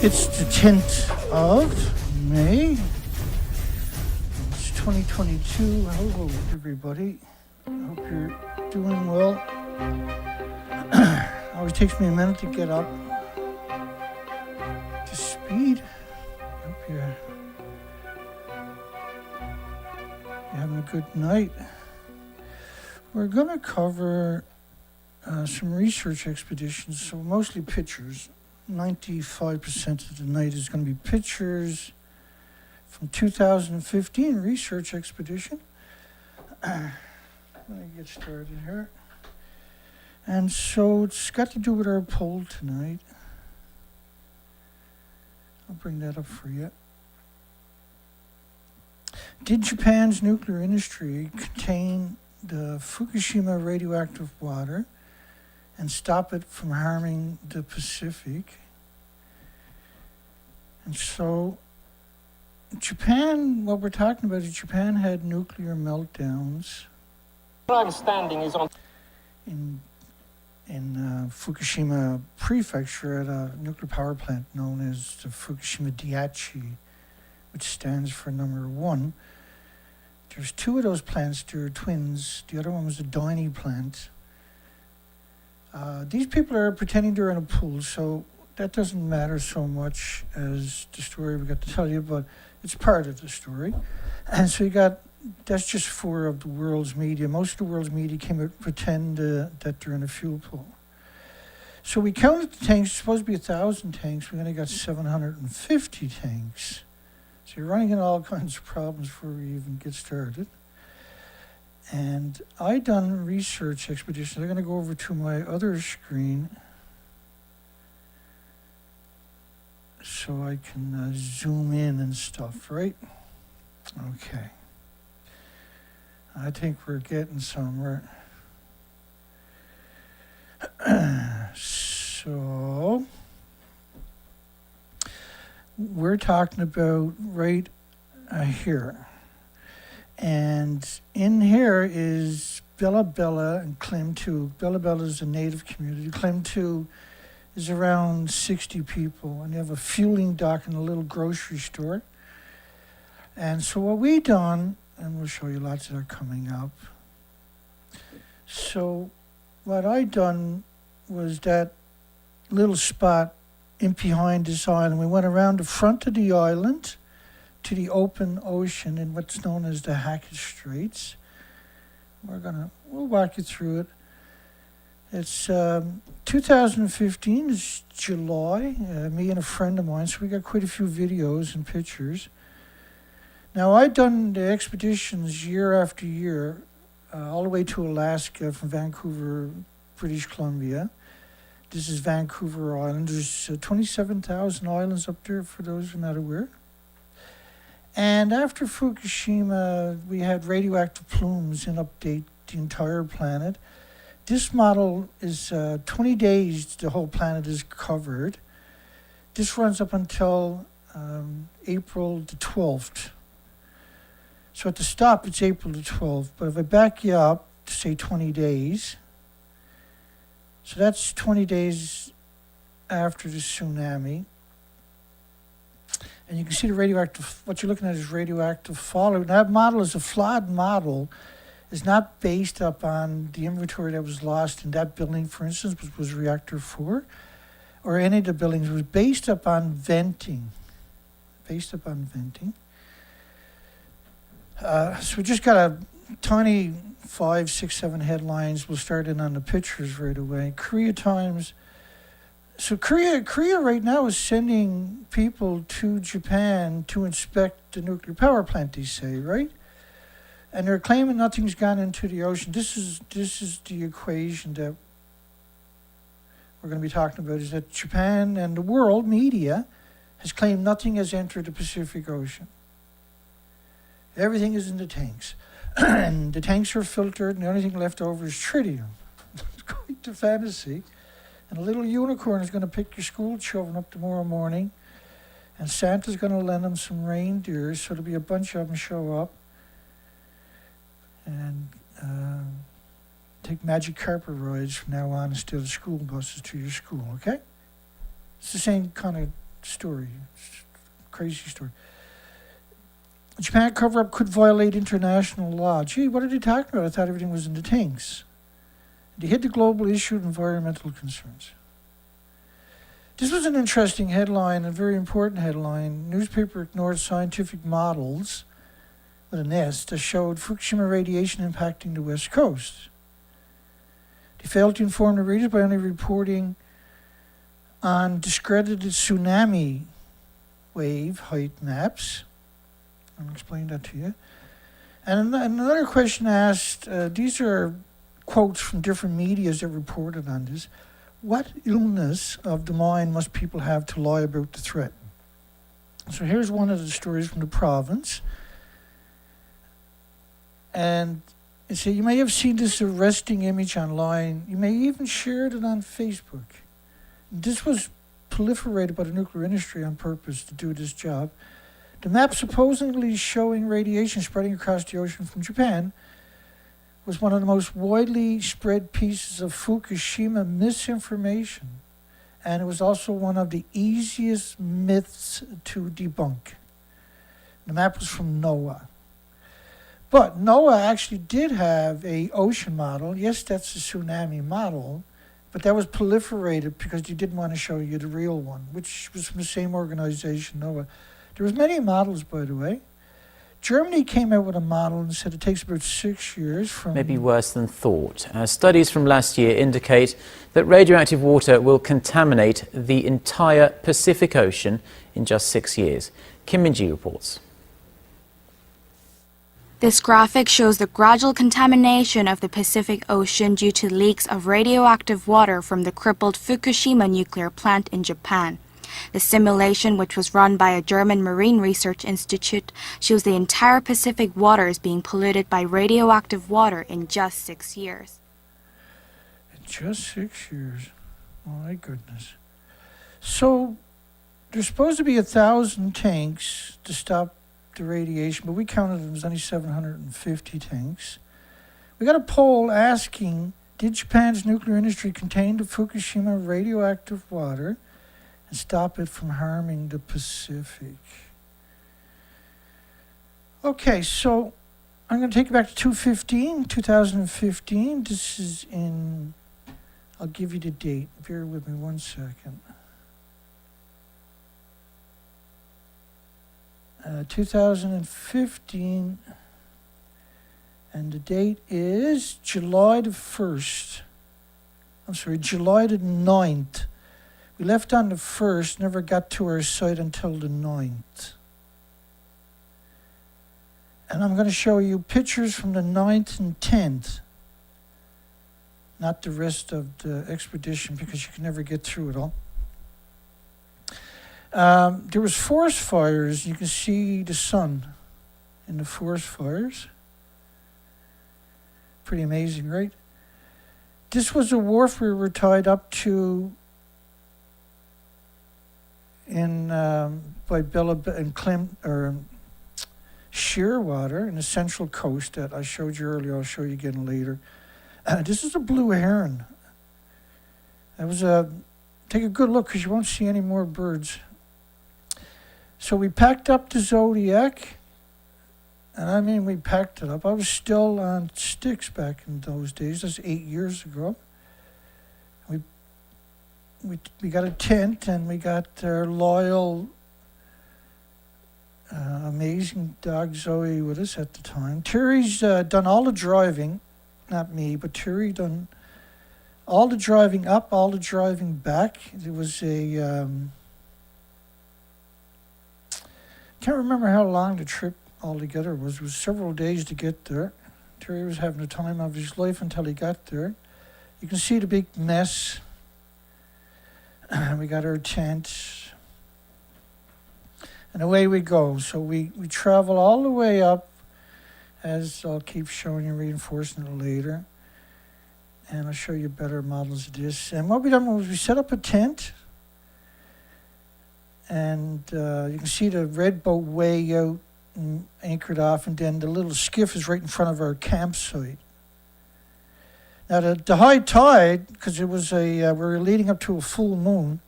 It's the 10th of May. It's 2022. Hello, everybody. I hope you're doing well. Always takes me a minute to get up to speed. Hope you're having a good night. We're going to cover some research expeditions, so mostly pictures. 95% of the night is going to be pictures from 2015 research expedition. Let me get started here. And so it's got to do with our poll tonight. I'll bring that up for you. Did Japan's nuclear industry contain the Fukushima radioactive water and stop it from harming the Pacific? And so Japan, what we're talking about is Japan had nuclear meltdowns in Fukushima Prefecture at a nuclear power plant known as the Fukushima Daiichi, which stands for number 1. There's 2 of those plants, they're twins. The other one was the Daini plant. These people are pretending they're in a pool, so that doesn't matter so much as the story we got to tell you, but it's part of the story. And so that's just 4 of the world's media. Most of the world's media came out and pretend that they're in a fuel pool. So we counted the tanks. It's supposed to be 1,000 tanks. We only got 750 tanks. So you're running into all kinds of problems before we even get started. And I done research expeditions. I'm going to go over to my other screen so I can zoom in and stuff, right? Okay. I think we're getting somewhere. So we're talking about right here. And in here is Bella Bella and Klimtu. Bella Bella is a native community. Klimtu is around 60 people, and they have a fueling dock and a little grocery store. And so what we done, and we'll show you lots that are coming up. So what I done was that little spot in behind this island. We went around the front of the island to the open ocean in what's known as the Hackett Straits. We'll walk you through it. It's 2015, it's July, me and a friend of mine, so we got quite a few videos and pictures. Now, I've done the expeditions year after year, all the way to Alaska from Vancouver, British Columbia. This is Vancouver Island. There's 27,000 islands up there, for those who are not aware. And after Fukushima, we had radioactive plumes and update the entire planet. This model is 20 days, the whole planet is covered. This runs up until April the 12th. So at the stop, it's April the 12th. But if I back you up to say 20 days, so that's 20 days after the tsunami. And you can see the radioactive, what you're looking at is radioactive fallout. That model is a flawed model. It's not based up on the inventory that was lost in that building, for instance, which was reactor 4, or any of the buildings. It was based up on venting. So we just got a tiny 5, 6, 7 headlines. We'll start in on the pictures right away. Korea Times. So Korea right now is sending people to Japan to inspect the nuclear power plant, they say, right? And they're claiming nothing's gone into the ocean. This is the equation that we're going to be talking about, is that Japan and the world media has claimed nothing has entered the Pacific Ocean. Everything is in the tanks. And the tanks are filtered, and the only thing left over is tritium. It's quite a fantasy. And a little unicorn is going to pick your school children up tomorrow morning, and Santa's going to lend them some reindeers, so there'll be a bunch of them show up. And take magic carpet rides from now on and steal the school buses to your school, okay? It's the same kind of story. It's a crazy story. Japan cover-up could violate international law. Gee, what are they talking about? I thought everything was in the tanks. They hid the global issue of environmental concerns. This was an interesting headline, a very important headline. Newspaper ignored scientific models with an S that showed Fukushima radiation impacting the West Coast. They failed to inform the readers by only reporting on discredited tsunami wave height maps. I'll explain that to you. And another question asked, these are quotes from different medias that reported on this. What illness of the mind must people have to lie about the threat? So here's one of the stories from the province. And it said, you may have seen this arresting image online. You may even shared it on Facebook. This was proliferated by the nuclear industry on purpose to do this job. The map supposedly showing radiation spreading across the ocean from Japan was one of the most widely spread pieces of Fukushima misinformation. And it was also one of the easiest myths to debunk. The map was from NOAA. But NOAA actually did have a ocean model. Yes, that's a tsunami model, but that was proliferated because they didn't want to show you the real one, which was from the same organization, NOAA. There was many models, by the way. Germany came out with a model and said it takes about 6 years from... Maybe worse than thought. Studies from last year indicate that radioactive water will contaminate the entire Pacific Ocean in just 6 years. Kim Min-ji reports. This graphic shows the gradual contamination of the Pacific Ocean due to leaks of radioactive water from the crippled Fukushima nuclear plant in Japan. The simulation, which was run by a German marine research institute, shows the entire Pacific waters being polluted by radioactive water in just 6 years. In just 6 years? My goodness. So, there's supposed to be 1,000 tanks to stop the radiation, but we counted them as only 750 tanks. We got a poll asking, did Japan's nuclear industry contain the Fukushima radioactive water and stop it from harming the Pacific? Okay, so I'm going to take you back to 2015. This is in, I'll give you the date. Bear with me 1 second. 2015, and the date is July the 1st. I'm sorry, July the 9th. We left on the 1st, never got to our site until the 9th. And I'm going to show you pictures from the 9th and 10th. Not the rest of the expedition because you can never get through it all. There was forest fires. You can see the sun in the forest fires. Pretty amazing, right? This was a wharf we were tied up to in by Bella and Clem or Shearwater in the Central Coast that I showed you earlier. I'll show you again later. This is a blue heron. That was take a good look because you won't see any more birds. So we packed up the Zodiac, and I mean we packed it up. I was still on sticks back in those days. That's 8 years ago. We got a tent, and we got our loyal, amazing dog Zoe with us at the time. Terry's done all the driving, not me, but Terry done all the driving up, all the driving back. There was a... can't remember how long the trip altogether was. It was several days to get there. Terry was having the time of his life until he got there. You can see the big mess. We got our tent. And away we go. So we travel all the way up, as I'll keep showing you, reinforcing it later. And I'll show you better models of this. And what we done was we set up a tent. And you can see the red boat way out and anchored off, and then the little skiff is right in front of our campsite. Now the high tide, because it was we were leading up to a full moon,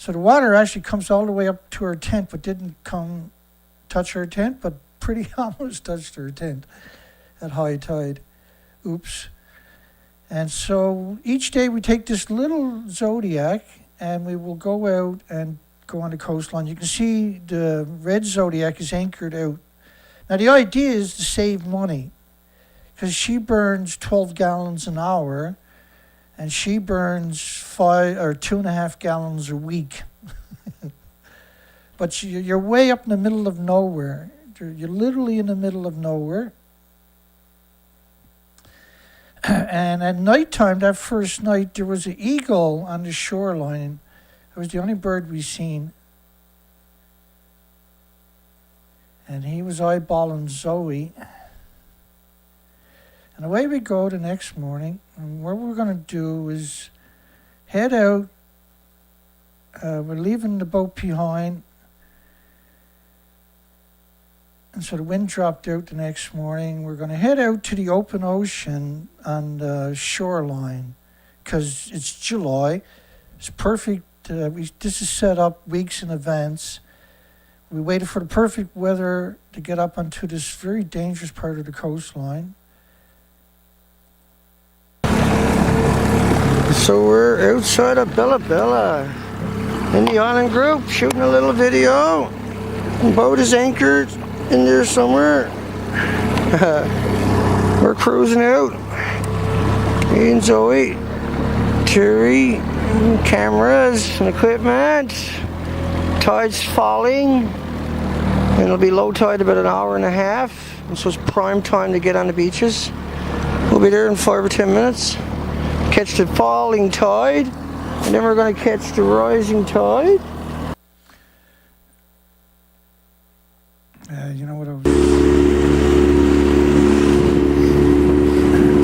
So the water actually comes all the way up to our tent, but didn't come touch our tent, but pretty almost touched our tent at high tide. Oops. And so each day we take this little Zodiac and we will go out and go on the coastline. You can see the red Zodiac is anchored out. Now the idea is to save money because she burns 12 gallons an hour and she burns 2.5 gallons a week. But you're way up in the middle of nowhere. You're literally in the middle of nowhere. And at nighttime, that first night, there was an eagle on the shoreline. It was the only bird we seen. And he was eyeballing Zoe. And away we go the next morning. And what we're going to do is head out. We're leaving the boat behind. And so the wind dropped out the next morning. We're going to head out to the open ocean on the shoreline because it's July. It's perfect. This is set up weeks in advance. We waited for the perfect weather to get up onto this very dangerous part of the coastline. So we're outside of Bella Bella in the island group shooting a little video. The boat is anchored in there somewhere. We're cruising out. Me and Zoe, Terry, cameras and equipment. Tide's falling. And it'll be low tide about an hour and a half. And so it's prime time to get on the beaches. We'll be there in 5 or 10 minutes. Catch the falling tide. And then we're going to catch the rising tide. You know what I was...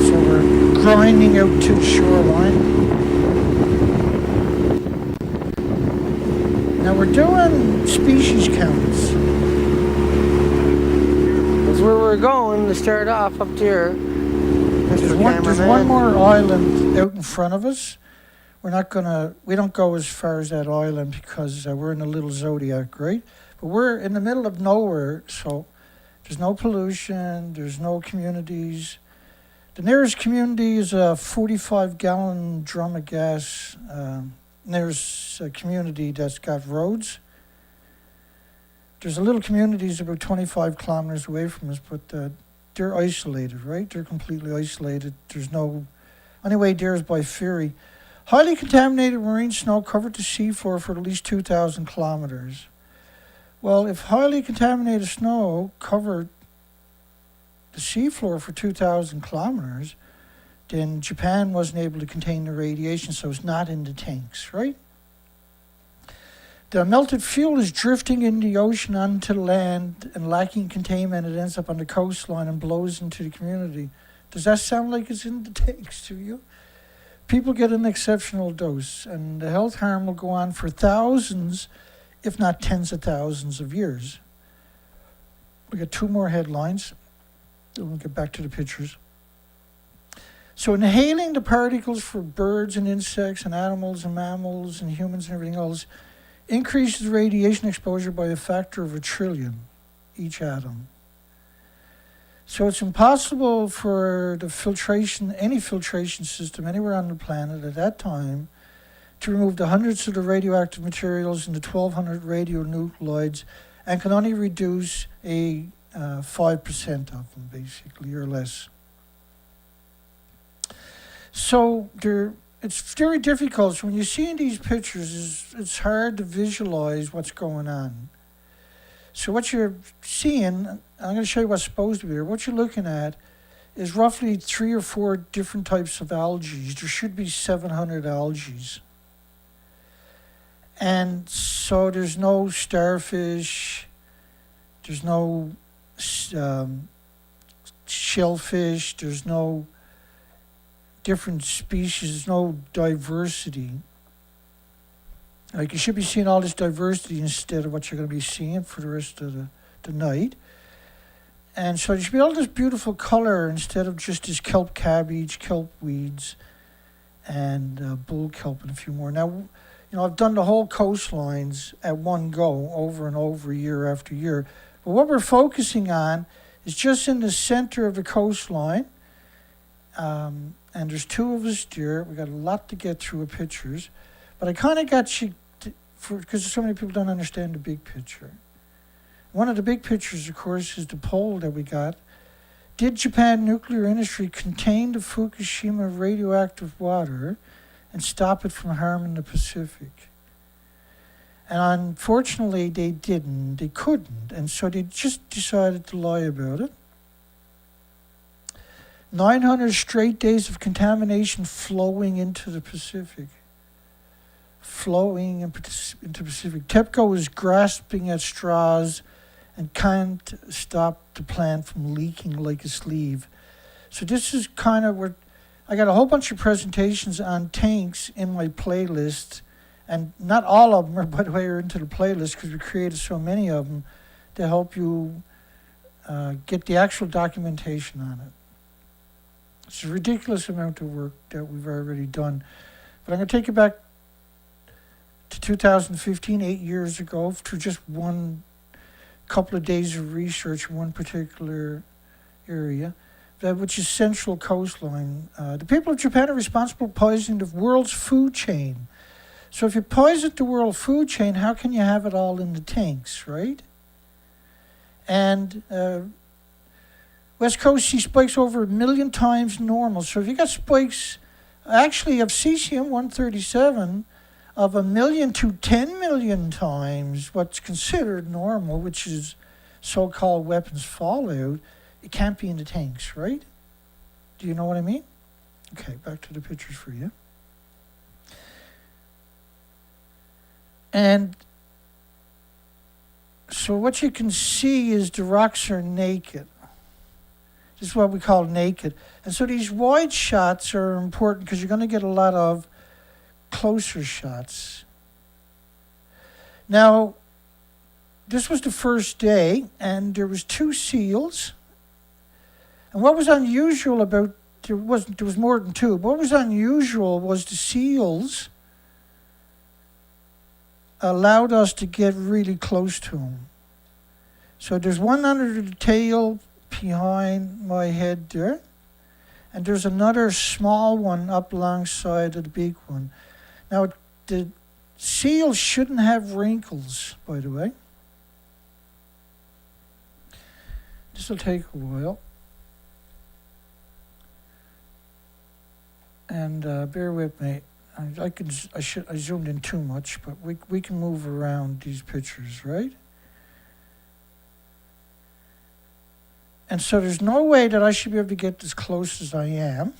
So we're grinding out to the shoreline. Now we're doing species counts. That's where we're going to start off up there. There's one more island out in front of us. We don't go as far as that island because we're in a little Zodiac, right? But we're in the middle of nowhere, so there's no pollution, there's no communities. The nearest community is a 45-gallon drum of gas. There's a community that's got roads. There's a little communities about 25 kilometers away from us, but they're isolated, right? They're completely isolated. There's no... Anyway, there's by ferry. Highly contaminated marine snow covered the seafloor for at least 2,000 kilometers. Well, if highly contaminated snow covered the seafloor for 2,000 kilometers, then Japan wasn't able to contain the radiation, so it's not in the tanks, right? The melted fuel is drifting in the ocean onto the land and lacking containment. It ends up on the coastline and blows into the community. Does that sound like it's in the tanks to you? People get an exceptional dose, and the health harm will go on for thousands, if not tens of thousands of years. We got 2 more headlines. Then we'll get back to the pictures. So inhaling the particles for birds and insects and animals and mammals and humans and everything else increases radiation exposure by a factor of 1 trillion, each atom. So it's impossible for any filtration system anywhere on the planet at that time to remove the hundreds of the radioactive materials and the 1,200 radionuclides, and can only reduce 5% of them, basically, or less. So it's very difficult. So when you see in these pictures, it's hard to visualize what's going on. So what you're seeing, I'm going to show you what's supposed to be here. What you're looking at is roughly 3 or 4 different types of algae. There should be 700 algae. And so there's no starfish, there's no shellfish, there's no different species, there's no diversity. Like you should be seeing all this diversity instead of what you're going to be seeing for the rest of the night. And so there should be all this beautiful color instead of just this kelp cabbage, kelp weeds, and bull kelp and a few more. Now, I've done the whole coastlines at one go, over and over, year after year. But what we're focusing on is just in the center of the coastline. And there's two of us there. We got a lot to get through with pictures. But I kind of got you, because so many people don't understand the big picture. One of the big pictures, of course, is the poll that we got. Did Japan nuclear industry contain the Fukushima radioactive water and stop it from harming the Pacific? And unfortunately, they didn't. They couldn't. And so they just decided to lie about it. 900 straight days of contamination flowing into the Pacific. Flowing into the Pacific. TEPCO is grasping at straws and can't stop the plant from leaking like a sleeve. So this is kind of where I got a whole bunch of presentations on tanks in my playlist, and not all of them are, by the way, are into the playlist because we created so many of them to help you get the actual documentation on it. It's a ridiculous amount of work that we've already done. But I'm going to take you back to 2015, 8 years ago, to just one couple of days of research in one particular area, which is central coastline. The people of Japan are responsible for poisoning the world's food chain. So if you poison the world food chain, how can you have it all in the tanks, right? And West Coast sees spikes over 1 million times normal. So if you got spikes, actually of cesium-137, of 1 million to 10 million times what's considered normal, which is so-called weapons fallout, it can't be in the tanks, right? Do you know what I mean? Okay, back to the pictures for you. And so what you can see is the rocks are naked. This is what we call naked. And so these wide shots are important because you're going to get a lot of closer shots. Now, this was the first day, and there was 2 seals. And what was unusual about, there was more than 2, but what was unusual was the seals allowed us to get really close to them. So there's one under the tail behind my head there, and there's another small one up alongside of the big one. Now, the seals shouldn't have wrinkles, by the way. This will take a while. And bear with me. I zoomed in too much, but we can move around these pictures, right? And so there's no way that I should be able to get as close as I am.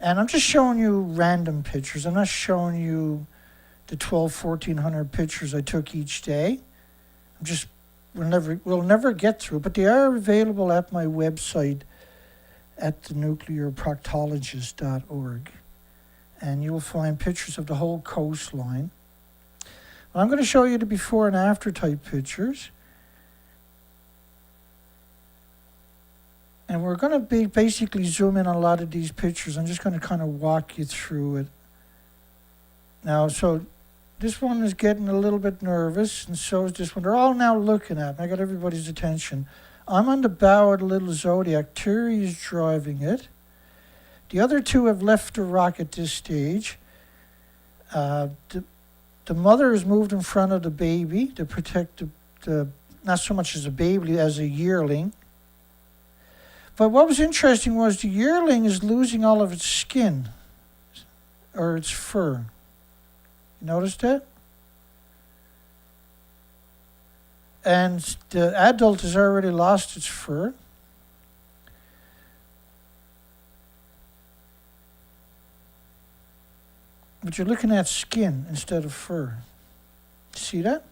And I'm just showing you random pictures. I'm not showing you the 1,400 pictures I took each day. We'll never get through, but they are available at my website at thenuclearproctologist.org. And you will find pictures of the whole coastline. Well, I'm going to show you the before and after type pictures. And we're going to basically zoom in on a lot of these pictures. I'm just going to kind of walk you through it. Now, so this one is getting a little bit nervous, and so is this one. They're all now looking at me. I got everybody's attention. I'm on the bow of the little Zodiac. Terry is driving it. The other 2 have left the rock at this stage. The mother is moved in front of the baby to protect the not so much as a baby as a yearling. But what was interesting was the yearling is losing all of its skin, or its fur. You noticed that? And the adult has already lost its fur. But you're looking at skin instead of fur. See that?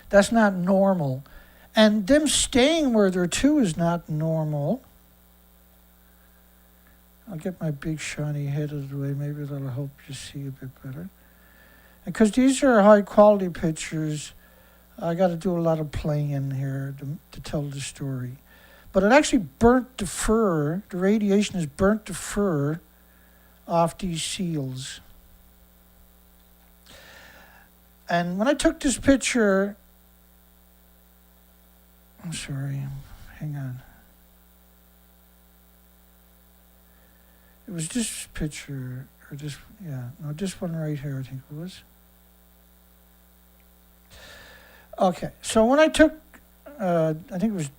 That's not normal. And them staying where they're 2 is not normal. I'll get my big shiny head out of the way. Maybe that'll help you see a bit better. Because these are high quality pictures, I got to do a lot of playing in here to tell the story. But it actually burnt the fur. The radiation has burnt the fur off these seals. And when I took this picture, I'm sorry, hang on. It was this picture, or this, this one right here, I think it was. Okay, so when I took, I think it was,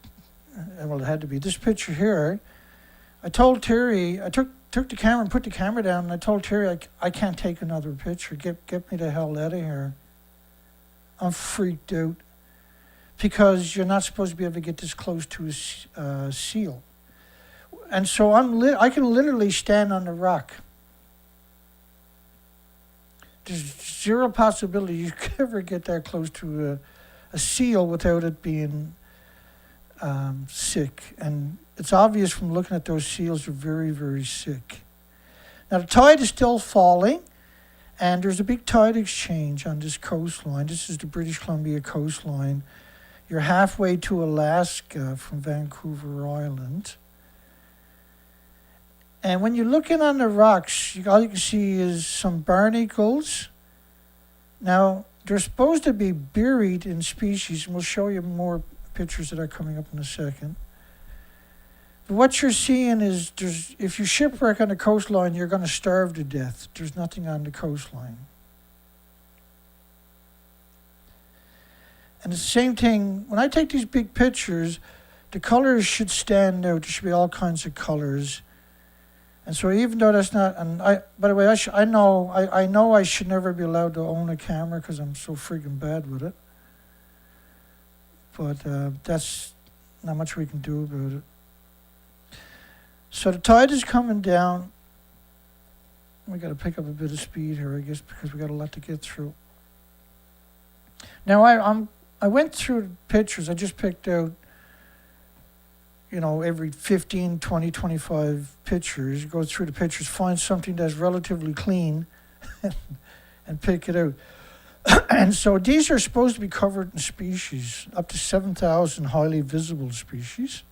well, it had to be this picture here. I told Terry, I took the camera and put the camera down, and I told Terry, I can't take another picture. Get me the hell out of here. I'm freaked out. Because you're not supposed to be able to get this close to a seal. And so I can literally stand on the rock. There's zero possibility you could ever get that close to a seal without it being sick. And it's obvious from looking at those seals, they're very, very sick. Now the tide is still falling, and there's a big tide exchange on this coastline. This is the British Columbia coastline. You're halfway to Alaska from Vancouver Island. And when you're looking on the rocks, all you can see is some barnacles. Now, they're supposed to be buried in species, and we'll show you more pictures that are coming up in a second. But what you're seeing is, if you shipwreck on the coastline, you're going to starve to death. There's nothing on the coastline. And it's the same thing, when I take these big pictures, the colors should stand out. There should be all kinds of colors. And so even though that's not, and by the way, I know I should never be allowed to own a camera because I'm so freaking bad with it. But that's not much we can do about it. So the tide is coming down. We got to pick up a bit of speed here, I guess, because we got a lot to get through. Now I went through the pictures. I just picked out, every 15, 20, 25 pictures. You go through the pictures, find something that's relatively clean, and pick it out. And so these are supposed to be covered in species, up to 7,000 highly visible species.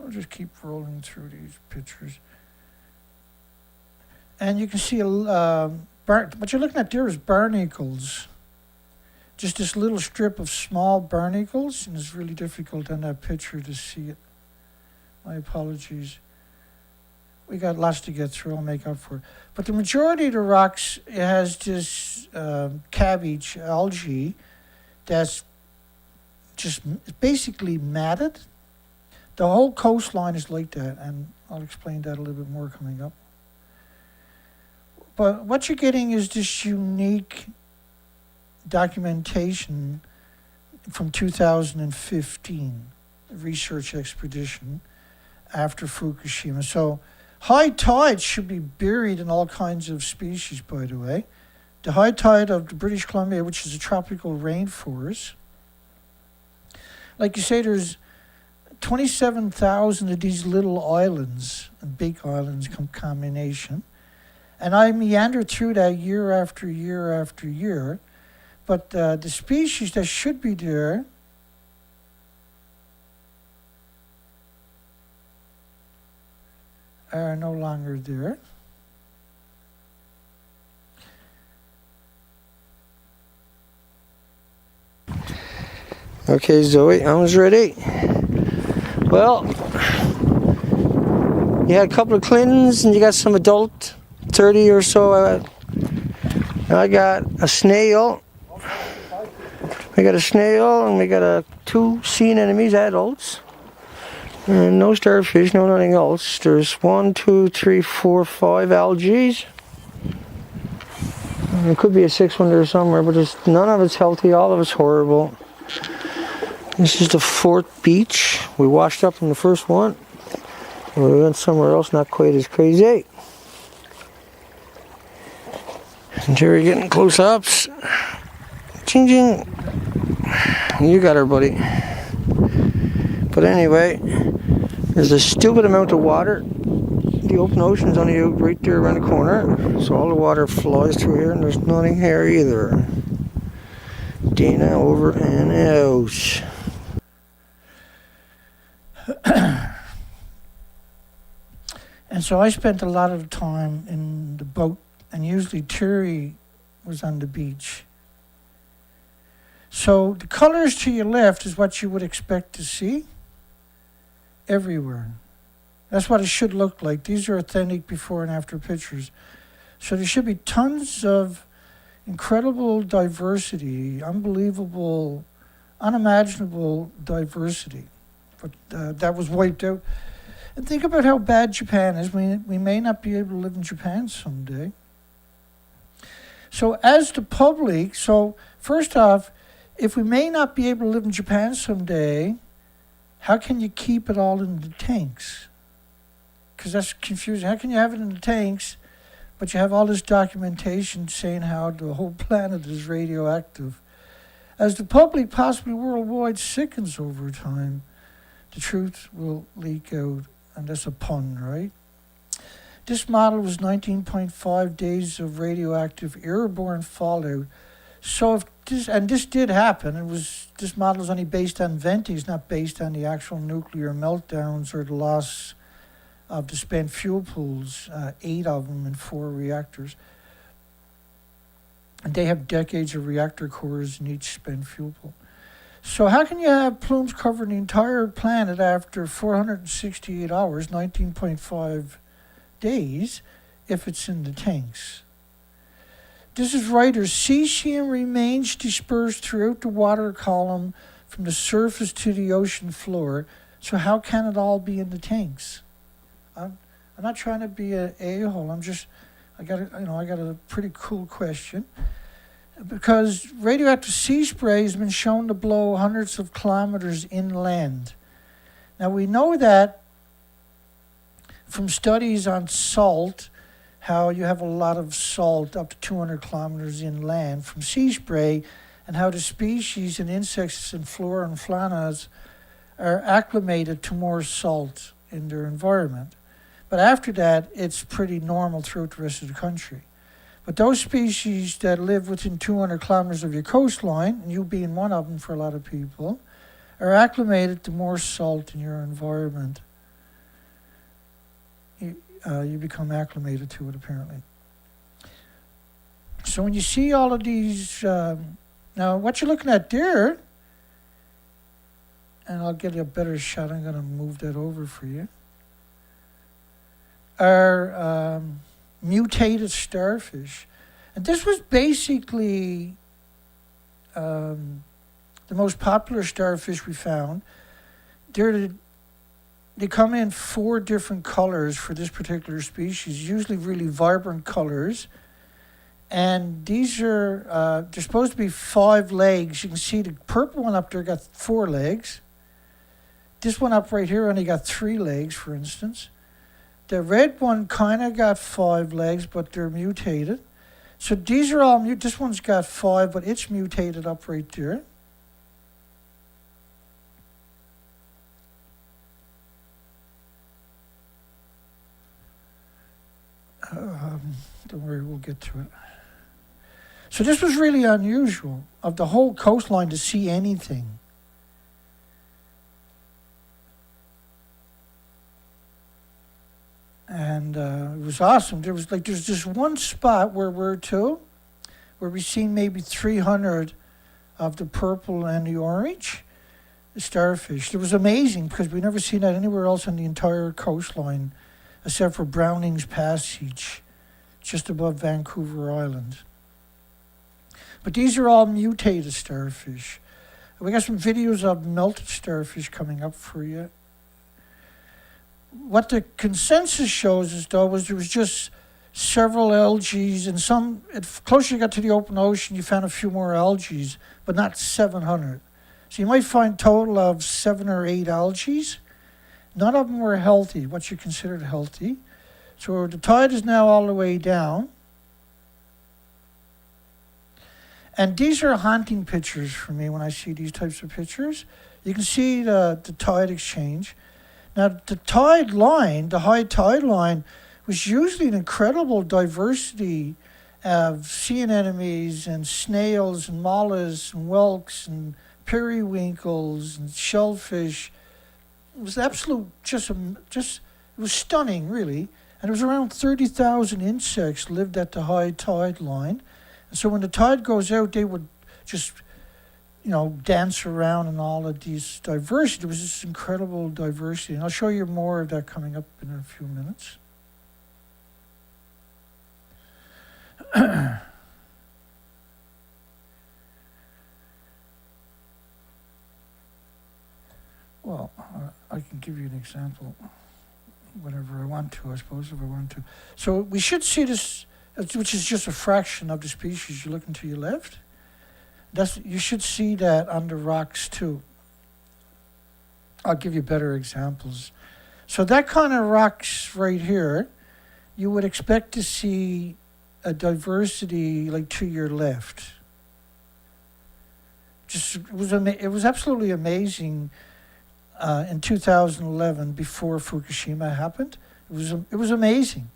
I'll just keep rolling through these pictures. And you can see what you're looking at there is barnacles. Just this little strip of small barnacles, and it's really difficult on that picture to see it. My apologies. We got lots to get through, I'll make up for it. But the majority of the rocks, it has this cabbage algae that's just basically matted. The whole coastline is like that, and I'll explain that a little bit more coming up. But what you're getting is this unique documentation from 2015, the research expedition after Fukushima. So high tides should be buried in all kinds of species, by the way. The high tide of the British Columbia, which is a tropical rainforest, like you say, there's 27,000 of these little islands, and big islands combination. And I meandered through that year after year after year. But the species that should be there are no longer there. Okay, Zoe, I was ready. Well, you had a couple of Clintons and you got some adult, 30 or so. I got a snail. We got a snail and we got two sea anemones, adults. And no starfish, no nothing else. There's 1, 2, 3, 4, 5 algae. There could be a sixth one there somewhere, but none of it's healthy, all of it's horrible. This is the fourth beach. We washed up from the first one. And we went somewhere else, not quite as crazy. And Jerry getting close-ups. Ching ching. You got her, buddy. But anyway, there's a stupid amount of water. The open ocean's only out right there around the corner. So all the water flies through here and there's nothing here either. Dana over and out. And so I spent a lot of time in the boat and usually Terry was on the beach. So the colors to your left is what you would expect to see everywhere. That's what it should look like. These are authentic before and after pictures. So there should be tons of incredible diversity, unbelievable, unimaginable diversity. But that was wiped out. And think about how bad Japan is. We may not be able to live in Japan someday. So as the public, so first off, if we may not be able to live in Japan someday, how can you keep it all in the tanks? Because that's confusing. How can you have it in the tanks, but you have all this documentation saying how the whole planet is radioactive? As the public, possibly worldwide, sickens over time, the truth will leak out. And that's a pun, right? This model was 19.5 days of radioactive airborne fallout. So if this did happen, this model is only based on venting, it's not based on the actual nuclear meltdowns or the loss of the spent fuel pools, 8 of them in 4 reactors. And they have decades of reactor cores in each spent fuel pool. So how can you have plumes covering the entire planet after 468 hours, 19.5 days, if it's in the tanks? This is writer's cesium remains dispersed throughout the water column from the surface to the ocean floor. So how can it all be in the tanks? I'm not trying to be an a-hole. I got a pretty cool question. Because radioactive sea spray has been shown to blow hundreds of kilometers inland. Now we know that from studies on salt, how you have a lot of salt up to 200 kilometers inland from sea spray, and how the species and insects and flora and faunas are acclimated to more salt in their environment. But after that, it's pretty normal throughout the rest of the country. But those species that live within 200 kilometers of your coastline, and you being one of them for a lot of people, are acclimated to more salt in your environment. You become acclimated to it, apparently. So when you see all of these, now what you're looking at there, and I'll get you a better shot, I'm going to move that over for you, are mutated starfish. And this was basically the most popular starfish we found. They come in 4 different colors for this particular species, usually really vibrant colors. And these are, they're supposed to be 5 legs. You can see the purple one up there got 4 legs. This one up right here only got 3 legs, for instance. The red one kind of got 5 legs, but they're mutated. So these are all this one's got 5, but it's mutated up right there. Don't worry, we'll get to it. So this was really unusual of the whole coastline to see anything. And it was awesome. There's just one spot where we've seen maybe 300 of the purple and the orange, the starfish. It was amazing because we've never seen that anywhere else on the entire coastline, except for Browning's Passage, just above Vancouver Island. But these are all mutated starfish. We got some videos of melted starfish coming up for you. What the consensus shows us, though, was there was just several algae, and some, the closer you got to the open ocean, you found a few more algae, but not 700. So you might find a total of 7 or 8 algae. None of them were healthy, what you considered healthy. So the tide is now all the way down. And these are haunting pictures for me when I see these types of pictures. You can see the tide exchange. Now, the tide line, the high tide line, was usually an incredible diversity of sea anemones and snails and mollusks and whelks and periwinkles and shellfish. It was absolute, it was stunning, really. And it was around 30,000 insects lived at the high tide line. And so when the tide goes out, they would just, dance around and all of these diversity. There was this incredible diversity. And I'll show you more of that coming up in a few minutes. Well, I can give you an example whenever I want to, I suppose, if I want to. So we should see this, which is just a fraction of the species. You look to your left. You should see that on the rocks too. I'll give you better examples. So that kind of rocks right here, you would expect to see a diversity like to your left. It was absolutely amazing. In 2011, before Fukushima happened, it was amazing.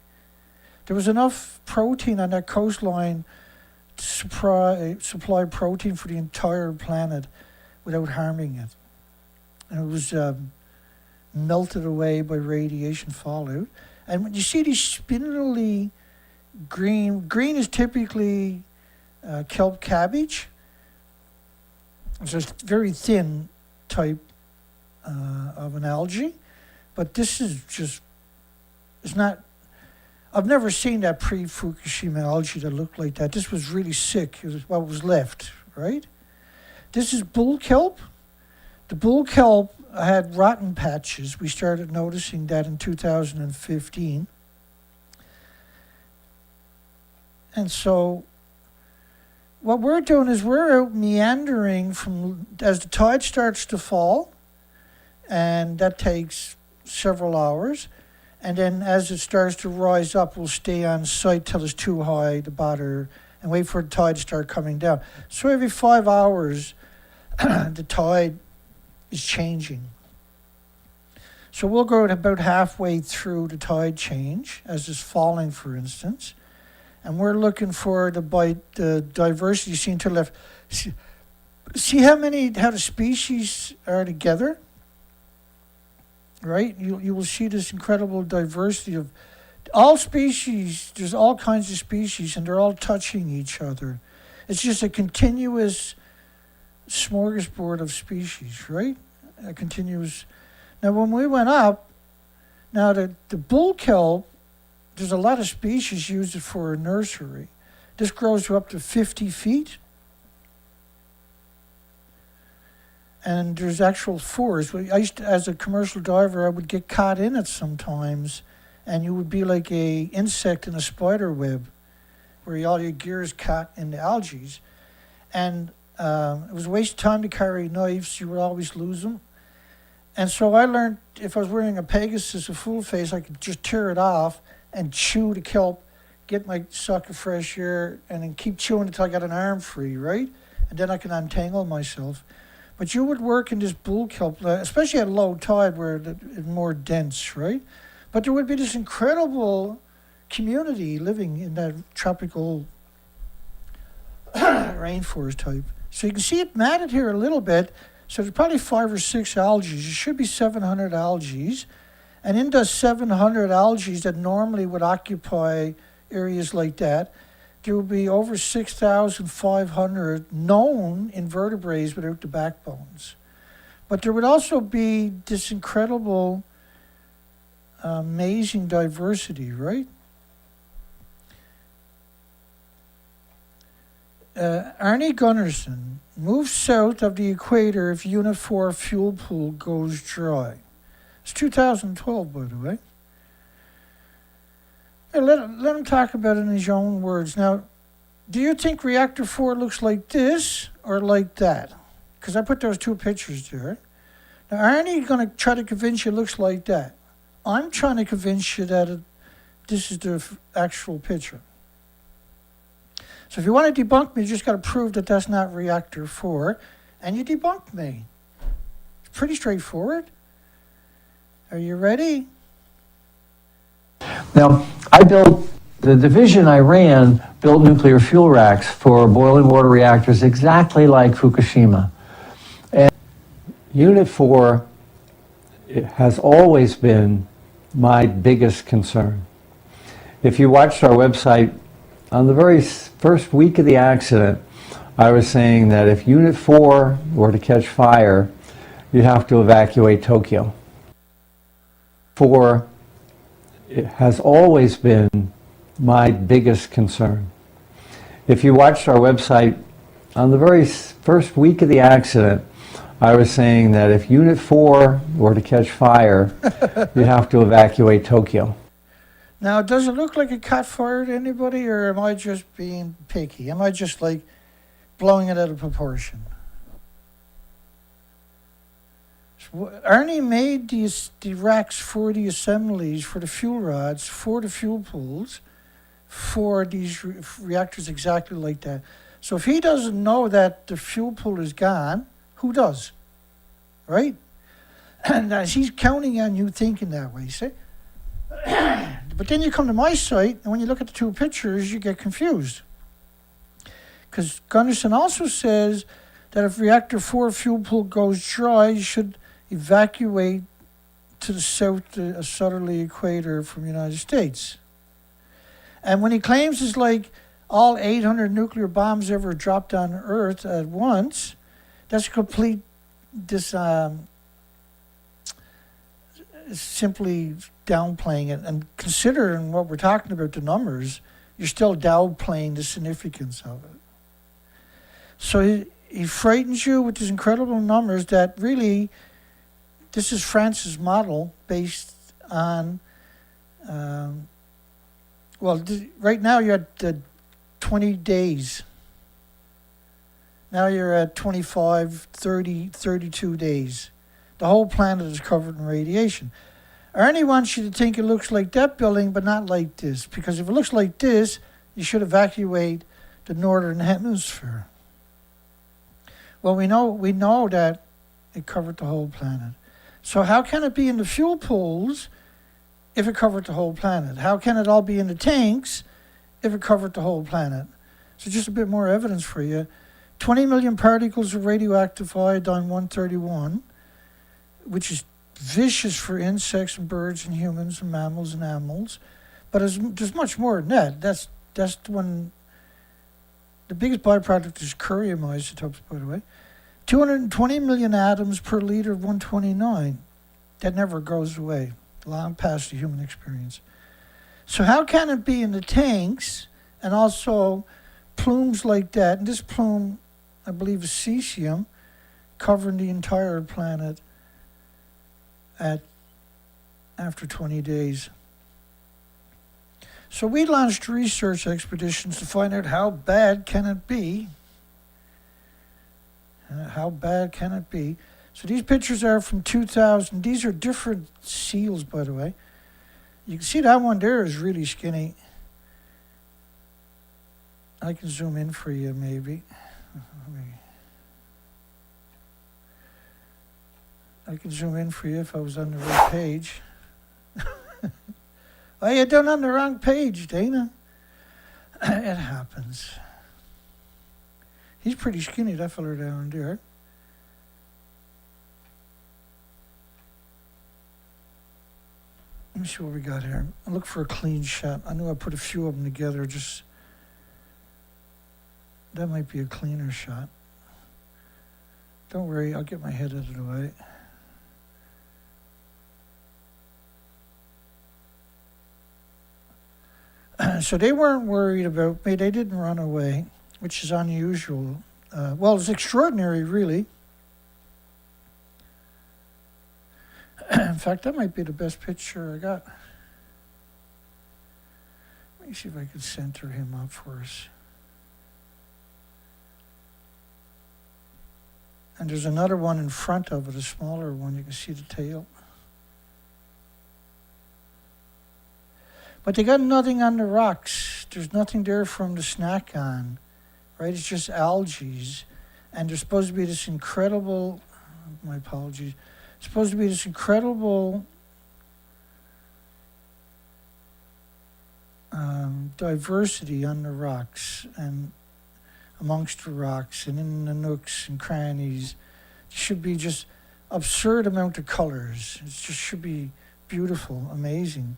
There was enough protein on that coastline to supply protein for the entire planet without harming it. And it was melted away by radiation fallout. And when you see these spindly green is typically kelp cabbage. It's a very thin type of an algae, but this is it's not, I've never seen that pre-Fukushima algae that looked like that. This was really sick. It was what was left, right? This is bull kelp. The bull kelp had rotten patches. We started noticing that in 2015. And so what we're doing is we're out meandering as the tide starts to fall, and that takes several hours. And then as it starts to rise up, we'll stay on site till it's too high to bother and wait for the tide to start coming down. So every 5 hours, the tide is changing. So we'll go about halfway through the tide change, as it's falling, for instance. And we're looking for the diversity seen to the left. See how the species are together? Right? You will see this incredible diversity of all species. There's all kinds of species, and they're all touching each other. It's just a continuous smorgasbord of species, right? A continuous. Now, when we went up, the bull kelp, there's a lot of species use it for a nursery. This grows to up to 50 feet. And there's actual forests. I used to, as a commercial diver, I would get caught in it sometimes, and you would be like a insect in a spider web, where all your gear is caught in the algae. And it was a waste of time to carry knives. You would always lose them. And so I learned if I was wearing a Pegasus, a full face, I could just tear it off and chew the kelp, get my suck of fresh air, and then keep chewing until I got an arm free, right? And then I can untangle myself. But you would work in this bull kelp, especially at low tide where it's more dense, right? But there would be this incredible community living in that tropical rainforest type. So you can see it matted here a little bit. So there's probably 5 or 6 algae. It should be 700 algae. And in those 700 algae that normally would occupy areas like that, there will be over 6,500 known invertebrates without the backbones. But there would also be this incredible, amazing diversity, right? Arnie Gunnarsson, move south of the equator if Unit 4 fuel pool goes dry. It's 2012, by the way. Let him talk about it in his own words. Now, do you think reactor 4 looks like this or like that? Because I put those 2 pictures there. Now, Arnie's going to try to convince you it looks like that. I'm trying to convince you that this is the actual picture. So if you want to debunk me, you just got to prove that that's not reactor 4, and you debunk me. It's pretty straightforward. Are you ready? Now, the division I ran built nuclear fuel racks for boiling water reactors exactly like Fukushima. And Unit 4 has always been my biggest concern. If you watched our website, on the very first week of the accident, I was saying that if Unit 4 were to catch fire, you'd have to evacuate Tokyo. 4 has always been my biggest concern. If you watched our website, on the very first week of the accident, I was saying that if Unit 4 were to catch fire, you'd have to evacuate Tokyo. Now, does it look like it caught fire to anybody, or am I just being picky? Am I just like blowing it out of proportion? Arnie made the racks for the assemblies, for the fuel rods, for the fuel pools, for these reactors exactly like that. So if he doesn't know that the fuel pool is gone, who does? Right? And as he's counting on you thinking that way, see? But then you come to my site, and when you look at the two pictures, you get confused. Because Gunderson also says that if reactor 4 fuel pool goes dry, you should evacuate to the southerly equator from the United States. And when he claims it's like all 800 nuclear bombs ever dropped on Earth at once, that's a complete simply downplaying it. And considering what we're talking about, the numbers, you're still downplaying the significance of it. So he frightens you with these incredible numbers that really, this is France's model based on, right now you're at 20 days. Now you're at 25, 30, 32 days. The whole planet is covered in radiation. Arnie wants you to think it looks like that building, but not like this. Because if it looks like this, you should evacuate the northern hemisphere. Well, we know that it covered the whole planet. So how can it be in the fuel pools if it covered the whole planet? How can it all be in the tanks if it covered the whole planet? So just a bit more evidence for you. 20 million particles of radioactive iodine-131, which is vicious for insects and birds and humans and mammals and animals. But there's much more than that. That's when the biggest byproduct is curium isotopes, by the way. 220 million atoms per liter of 129. That never goes away, long past the human experience. So how can it be in the tanks and also plumes like that? And this plume, I believe, is cesium, covering the entire planet after 20 days. So we launched research expeditions to find out how bad can it be. How bad can it be? So these pictures are from 2000. These are different seals, by the way. You can see that one there is really skinny. I can zoom in for you, maybe. I could zoom in for you if I was on the right page. Oh, you're done on the wrong page, Dana. It happens. He's pretty skinny, that fella down there. Let me see what we got here. I look for a clean shot. I knew I put a few of them together. That might be a cleaner shot. Don't worry, I'll get my head out of the way. So they weren't worried about me. They didn't run away, which is unusual. Well, it's extraordinary, really. In fact, that might be the best picture I got. Let me see if I can center him up for us. And there's another one in front of it, a smaller one. You can see the tail. But they got nothing on the rocks. There's nothing there for them to snack on, right? It's just algae. And there's supposed to be this incredible, my apologies, supposed to be this incredible diversity on the rocks and amongst the rocks and in the nooks and crannies. It should be just absurd amount of colors. It just should be beautiful, amazing.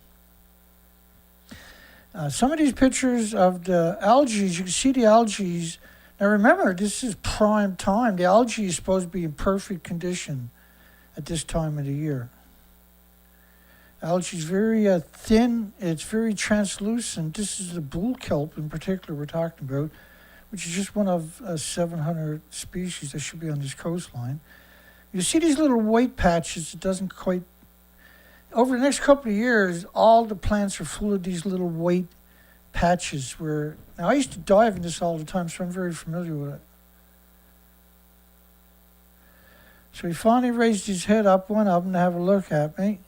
Some of these pictures of the algae, you can see the algae. Now remember, this is prime time. The algae is supposed to be in perfect condition at this time of the year. Algae is very thin, it's very translucent. This is the bull kelp in particular we're talking about, which is just one of 700 species that should be on this coastline. You see these little white patches, it doesn't quite... Over the next couple of years, all the plants are full of these little white patches where... Now, I used to dive in this all the time, so I'm very familiar with it. So he finally raised his head up, went up, and have a look at me.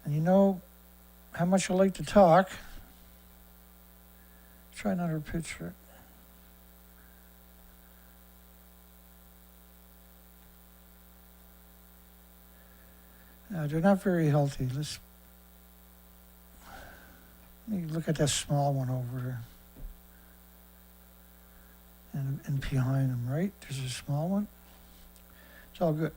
And you know how much I like to talk. Try another picture. They're not very healthy. Let me look at that small one over there. And behind him, right? There's a small one. It's all good.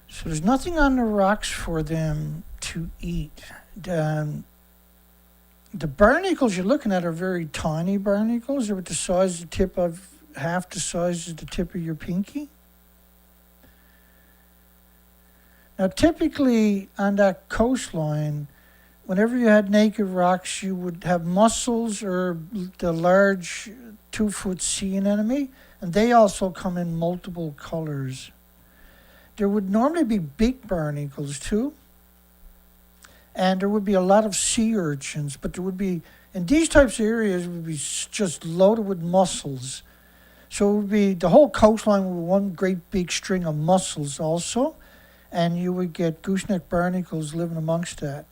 So there's nothing on the rocks for them to eat. The barnacles you're looking at are very tiny barnacles. They're with the size of the tip of, half the size of the tip of your pinky. Now typically on that coastline, whenever you had naked rocks, you would have mussels or the large 2-foot sea anemone, and they also come in multiple colors. There would normally be big barnacles too, and there would be a lot of sea urchins, but there would be, in these types of areas, it would be just loaded with mussels. So it would be the whole coastline with one great big string of mussels also, and you would get gooseneck barnacles living amongst that.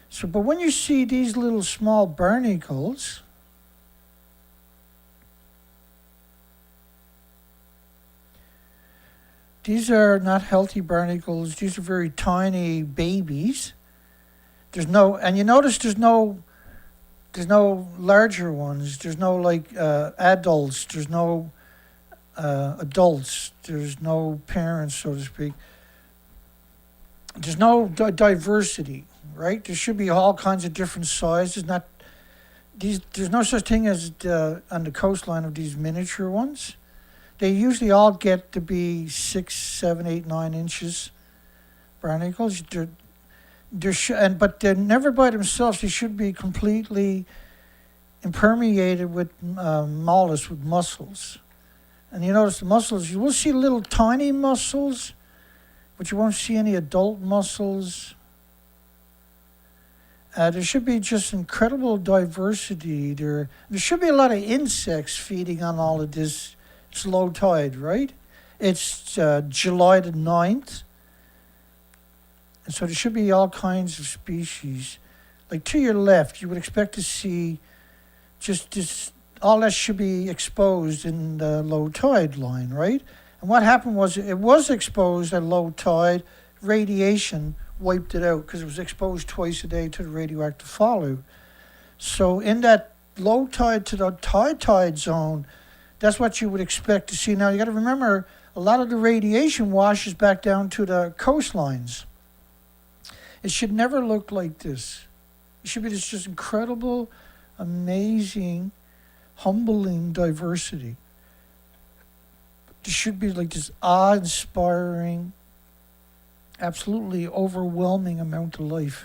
So, but when you see these little small barnacles, these are not healthy barnacles. These are very tiny babies. There's no, and you notice there's no larger ones. There's no like adults. There's no adults. There's no parents, so to speak. There's no diversity, right? There should be all kinds of different sizes. Not these. There's no such thing as on the coastline of these miniature ones. They usually all get to be 6, 7, 8, 9 inches barnacles. But they're never by themselves. They should be completely impermeated with mollusks, with mussels. And you notice the mussels, you will see little tiny mussels, but you won't see any adult mussels. There should be just incredible diversity. There should be a lot of insects feeding on all of this. It's low tide, right? It's July the 9th. And so there should be all kinds of species. Like to your left, you would expect to see just this, all that should be exposed in the low tide line, right? And what happened was it was exposed at low tide. Radiation wiped it out because it was exposed twice a day to the radioactive fallout. So in that low tide to the high tide zone, that's what you would expect to see. Now, you got to remember, a lot of the radiation washes back down to the coastlines. It should never look like this. It should be this just incredible, amazing, humbling diversity. There should be like this awe-inspiring, absolutely overwhelming amount of life.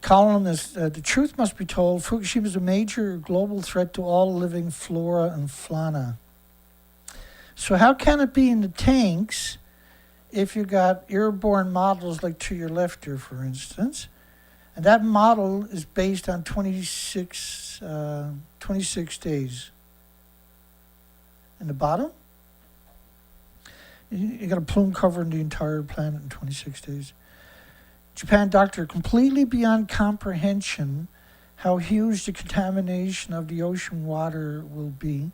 Columnist, the truth must be told, Fukushima is a major global threat to all living flora and fauna. So how can it be in the tanks if you got airborne models like to your left here, for instance? And that model is based on 26 days. In the bottom, you got a plume covering the entire planet in 26 days. Japan doctor, completely beyond comprehension how huge the contamination of the ocean water will be.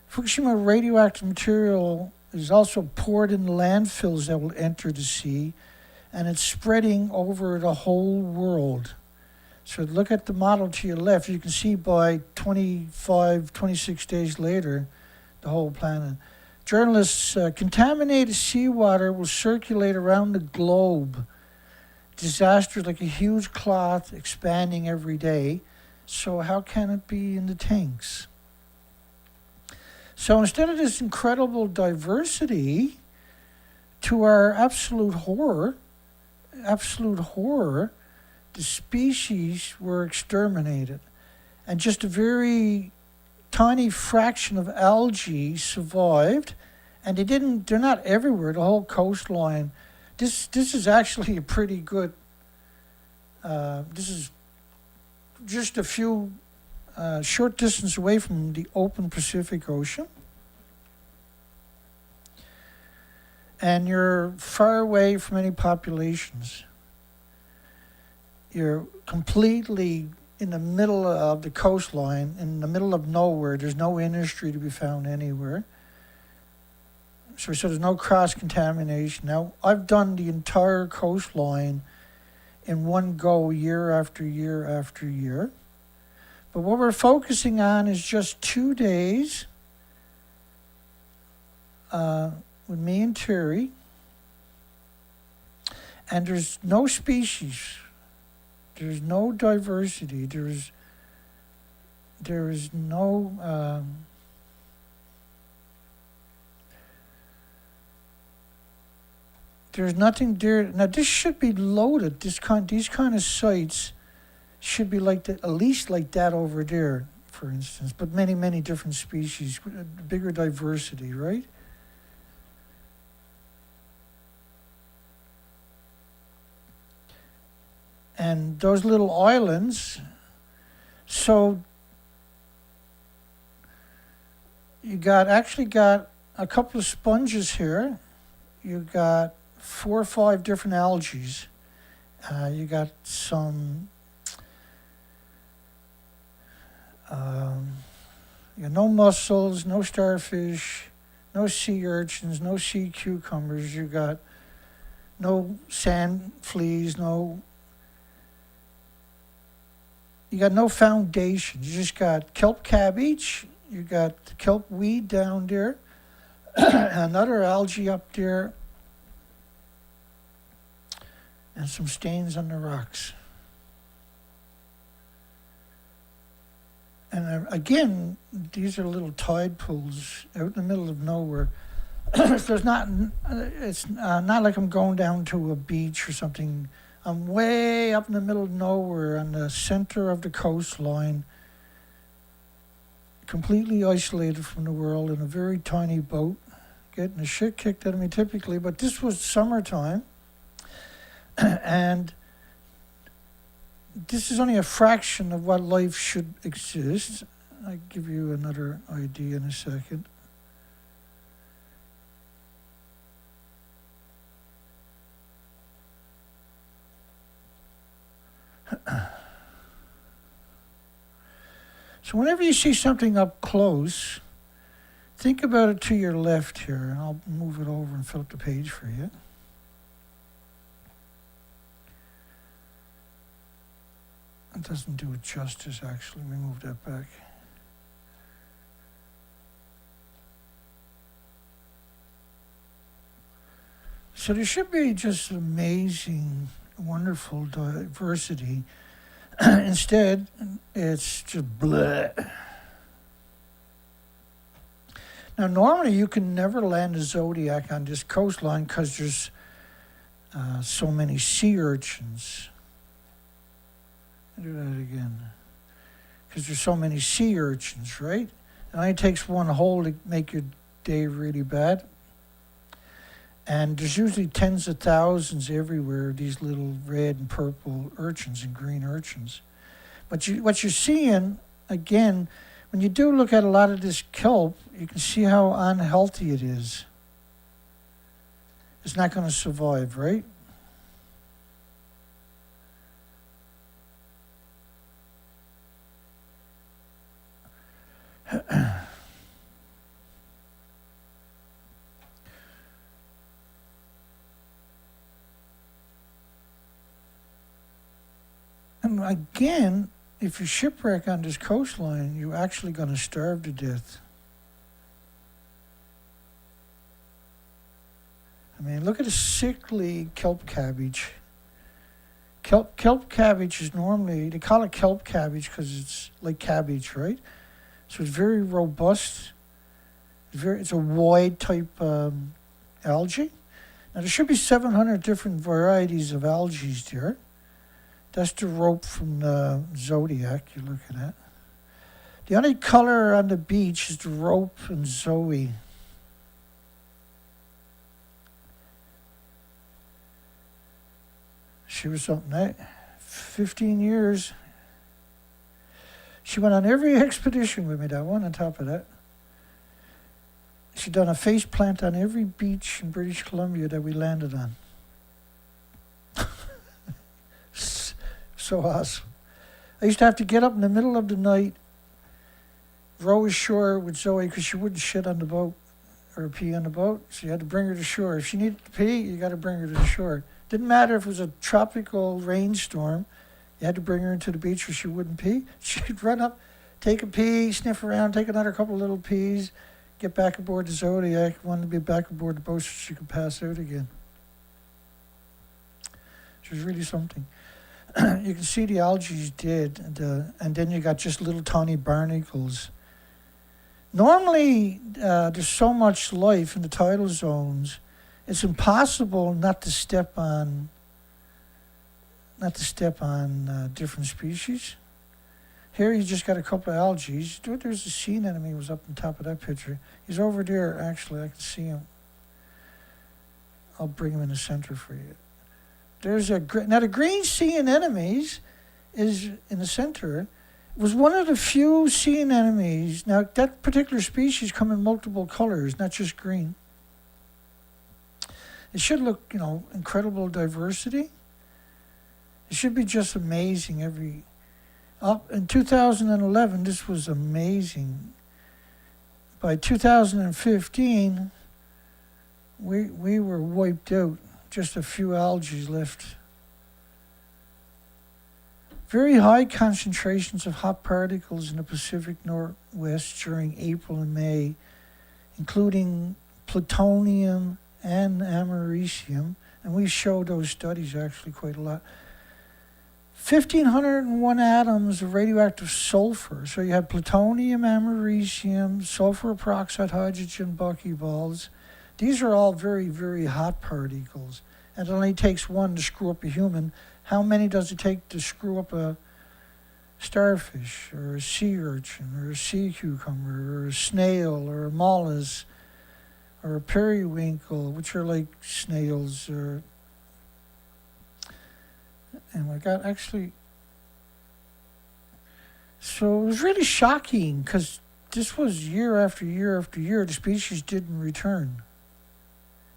Fukushima radioactive material is also poured in landfills that will enter the sea, and it's spreading over the whole world. So look at the model to your left. You can see by 26 days later, the whole planet. Journalists, contaminated seawater will circulate around the globe. Disaster is like a huge cloth expanding every day. So how can it be in the tanks? So instead of this incredible diversity, to our absolute horror, the species were exterminated. And just a very tiny fraction of algae survived. And they're not everywhere, the whole coastline. This is actually a pretty good, this is just a few short distance away from the open Pacific Ocean. And you're far away from any populations. You're completely in the middle of the coastline, in the middle of nowhere. There's no industry to be found anywhere. So there's no cross-contamination. Now, I've done the entire coastline in one go, year after year after year. But what we're focusing on is just 2 days with me and Terry. And there's no species. There's no diversity. There is no... there's nothing there. Now, this should be loaded. These kind of sites should be like that, at least like that over there, for instance. But many, many different species, bigger diversity, right? And those little islands, so you actually got a couple of sponges here. You got 4 or 5 different algae. You got some, no mussels, no starfish, no sea urchins, no sea cucumbers. You got no sand fleas, you got no foundation. You just got kelp cabbage. You got the kelp weed down there. Another algae up there. And some stains on the rocks. And again, these are little tide pools out in the middle of nowhere. So it's not like I'm going down to a beach or something. I'm way up in the middle of nowhere on the center of the coastline, completely isolated from the world in a very tiny boat, getting the shit kicked out of me typically. But this was summertime, and this is only a fraction of what life should exist. I'll give you another idea in a second. So whenever you see something up close, think about it to your left here, and I'll move it over and fill up the page for you. It doesn't do it justice, actually. Let me move that back. So there should be just amazing, wonderful diversity. Instead, it's just bleh. Now, normally you can never land a Zodiac on this coastline because there's so many sea urchins. I'll do that again. Because there's so many sea urchins, right? It only takes one hole to make your day really bad. And there's usually tens of thousands everywhere, these little red and purple urchins and green urchins. But what you're seeing, again, when you do look at a lot of this kelp, you can see how unhealthy it is. It's not going to survive, right? And again, if you shipwreck on this coastline, you're actually going to starve to death. I mean, look at a sickly kelp cabbage. Kelp cabbage is normally, they call it kelp cabbage because it's like cabbage, right? So it's very robust. It's a wide type algae. Now there should be 700 different varieties of algae there. That's the rope from the Zodiac you're looking at. The only color on the beach is the rope and Zoe. She was something, eh? 15 years. She went on every expedition with me, that one on top of that. She done a face plant on every beach in British Columbia that we landed on. So awesome. I used to have to get up in the middle of the night, row ashore with Zoe because she wouldn't shit on the boat or pee on the boat. So you had to bring her to shore. If she needed to pee, you got to bring her to the shore. Didn't matter if it was a tropical rainstorm. You had to bring her into the beach or she wouldn't pee. She'd run up, take a pee, sniff around, take another couple little pees, get back aboard the Zodiac, wanted to be back aboard the boat so she could pass out again. She was really something. You can see the algae dead, and then you got just little tiny barnacles. Normally, there's so much life in the tidal zones, it's impossible not to step on different species. Here you just got a couple of algae. There's a sea anemone was up on top of that picture. He's over there, actually, I can see him. I'll bring him in the center for you. Now the green sea anemones is in the center. It was one of the few sea anemones. Now that particular species come in multiple colors, not just green. It should look, incredible diversity. It should be just amazing in 2011, this was amazing. By 2015, we were wiped out. Just a few algae left. Very high concentrations of hot particles in the Pacific Northwest during April and May, including plutonium and americium, and we showed those studies actually quite a lot. 1,501 atoms of radioactive sulfur. So you have plutonium, americium, sulfur peroxide, hydrogen, buckyballs. These are all very, very hot particles. And it only takes one to screw up a human. How many does it take to screw up a starfish, or a sea urchin, or a sea cucumber, or a snail, or a mollusk, or a periwinkle, which are like snails, and we got actually, so it was really shocking because this was year after year after year, the species didn't return.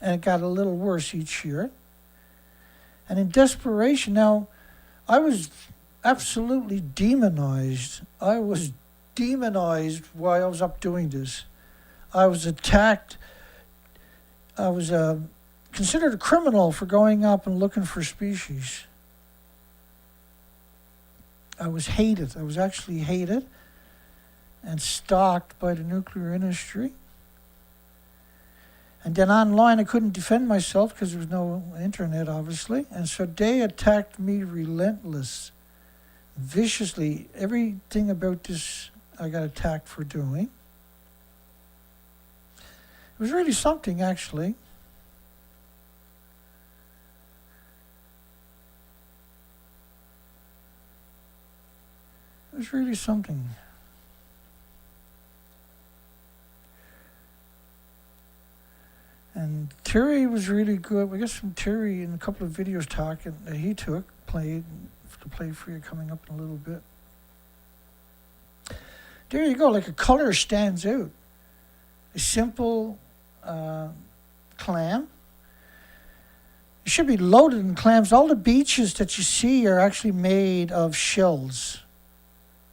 And it got a little worse each year. And in desperation, now, I was absolutely demonized. I was demonized while I was up doing this. I was attacked. I was considered a criminal for going up and looking for species. I was hated. I was actually hated and stalked by the nuclear industry. And then online, I couldn't defend myself because there was no internet, obviously. And so they attacked me viciously. Everything about this I got attacked for doing. It was really something, actually. It was really something. And Terry was really good. We got some Terry in a couple of videos talking that he to play for you coming up in a little bit. There you go, like a color stands out. A simple clam. It should be loaded in clams. All the beaches that you see are actually made of shells,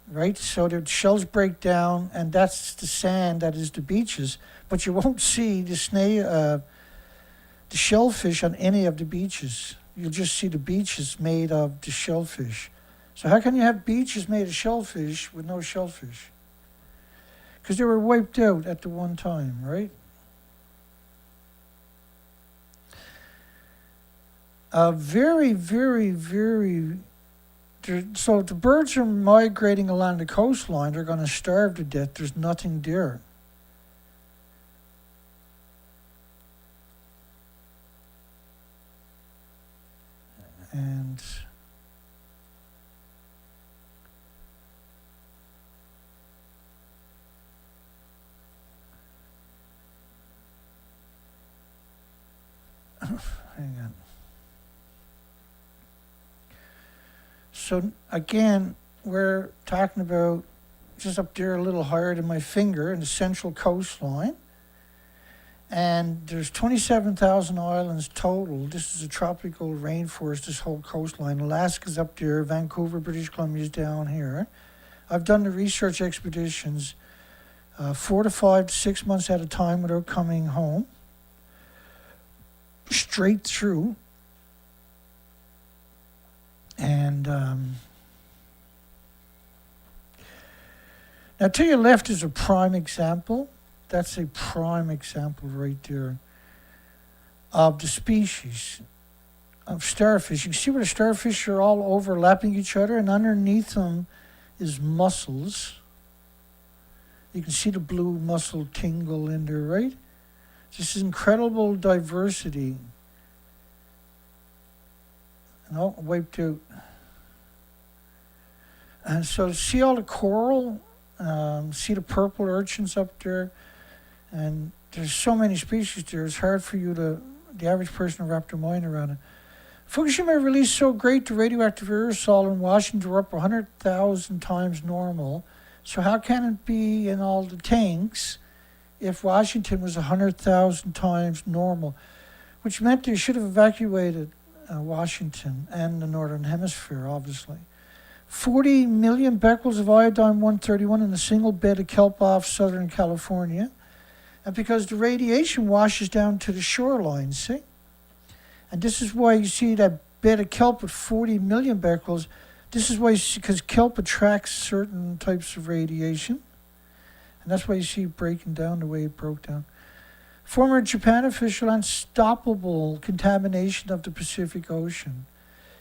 right? So the shells break down, and that's the sand that is the beaches. But you won't see the shellfish on any of the beaches. You'll just see the beaches made of the shellfish. So how can you have beaches made of shellfish with no shellfish? Because they were wiped out at the one time, right? Very, very, very. So if the birds are migrating along the coastline, they're going to starve to death. There's nothing there. And hang on. So again, we're talking about just up there a little higher than my finger in the central coastline. And there's 27,000 islands total. This is a tropical rainforest, this whole coastline. Alaska's up there, Vancouver, British Columbia's down here. I've done the research expeditions 4 to 5 to 6 months at a time without coming home. Straight through. And now to your left is a prime example. That's a prime example right there of the species of starfish. You can see where the starfish are all overlapping each other, and underneath them is mussels. You can see the blue mussel tingle in there, right? This is incredible diversity. No, wiped out. And so see all the coral, see the purple urchins up there, and there's so many species there, it's hard for you to, the average person, to wrap their mind around it. Fukushima released so great the radioactive aerosol in Washington were up 100,000 times normal. So how can it be in all the tanks if Washington was 100,000 times normal? Which meant they should have evacuated Washington and the Northern Hemisphere, obviously. 40 million becquerels of iodine-131 in a single bed of kelp off Southern California. And because the radiation washes down to the shoreline, see? And this is why you see that bed of kelp with 40 million becquerels. This is why you see, because kelp attracts certain types of radiation. And that's why you see it breaking down the way it broke down. Former Japan official, unstoppable contamination of the Pacific Ocean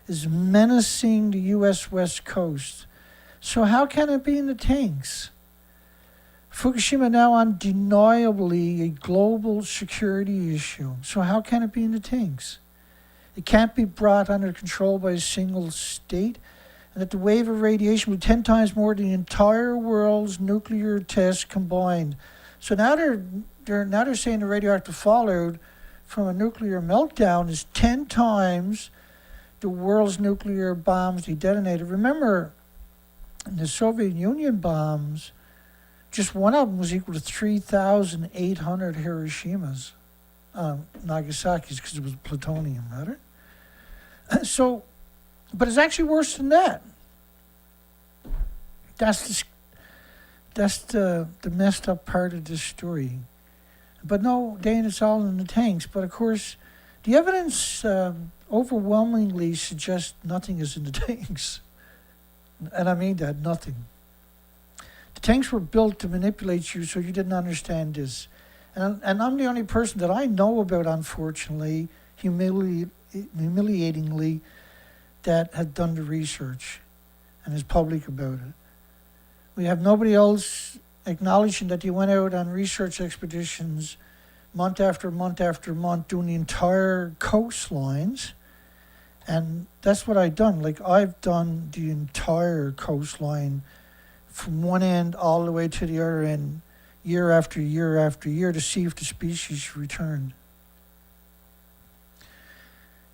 is menacing the U.S. West Coast. So how can it be in the tanks? Fukushima now undeniably a global security issue. So how can it be in the tanks? It can't be brought under control by a single state, and that the wave of radiation will be 10 times more than the entire world's nuclear tests combined. So now they're saying the radioactive fallout from a nuclear meltdown is 10 times the world's nuclear bombs they detonated. Remember, in the Soviet Union bombs, just one of them was equal to 3,800 Hiroshimas, Nagasaki's, because it was plutonium, rather. So, but it's actually worse than that. That's the messed up part of this story. But no, Dane, it's all in the tanks. But of course, the evidence overwhelmingly suggests nothing is in the tanks. And I mean that, nothing. The tanks were built to manipulate you so you didn't understand this. And I'm the only person that I know about, unfortunately, humiliatingly, that had done the research and is public about it. We have nobody else acknowledging that you went out on research expeditions month after month after month doing the entire coastlines. And that's what I've done. Like, I've done the entire coastline from one end all the way to the other end, year after year after year, to see if the species returned.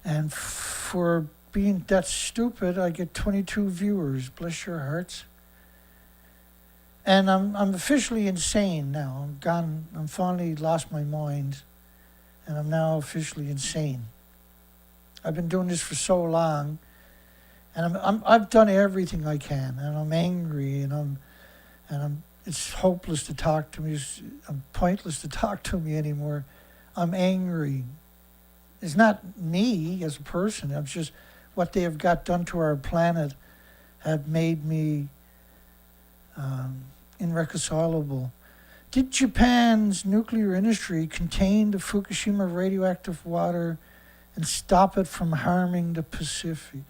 And for being that stupid, I get 22 viewers. Bless your hearts. And I'm officially insane now. I'm gone. I'm finally lost my mind, and I'm now officially insane. I've been doing this for so long, and I've done everything I can, and I'm angry, and it's hopeless to talk to me. It's pointless to talk to me anymore. I'm angry. It's not me as a person. It's just what they have got done to our planet have made me irreconcilable. Did Japan's nuclear industry contain the Fukushima radioactive water and stop it from harming the Pacific.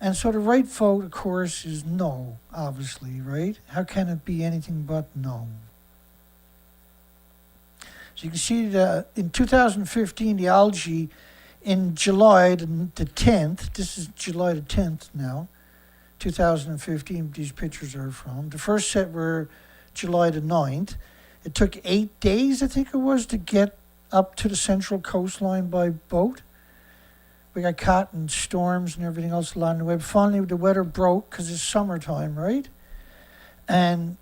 And so the right vote, of course, is no, obviously, right? How can it be anything but no? So you can see that in 2015, the algae in July the 10th, this is July the 10th now, 2015, these pictures are from. The first set were July the 9th. It took 8 days, I think it was, to get up to the central coastline by boat. We got caught in storms and everything else along the way. But finally, the weather broke because it's summertime, right? And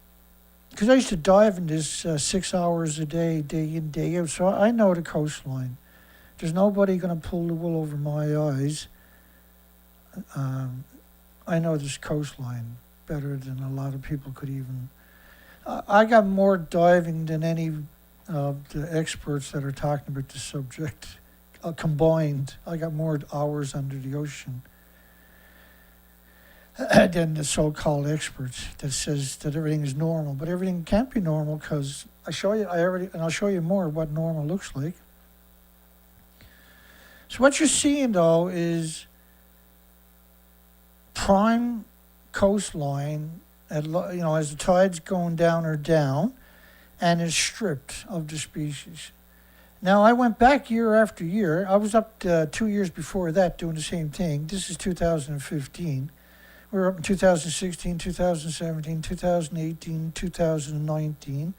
because I used to dive in this 6 hours a day, day in, day out, so I know the coastline. There's nobody going to pull the wool over my eyes. I know this coastline better than a lot of people could even. I got more diving than any of the experts that are talking about the subject combined. I got more hours under the ocean than the so-called experts that says that everything is normal. But everything can't be normal because I'll show you more of what normal looks like. So what you're seeing though is prime coastline as the tide's going down or down, and is stripped of the species. Now I went back year after year. I was up 2 years before that doing the same thing. This is 2015. We were up in 2016, 2017, 2018, 2019.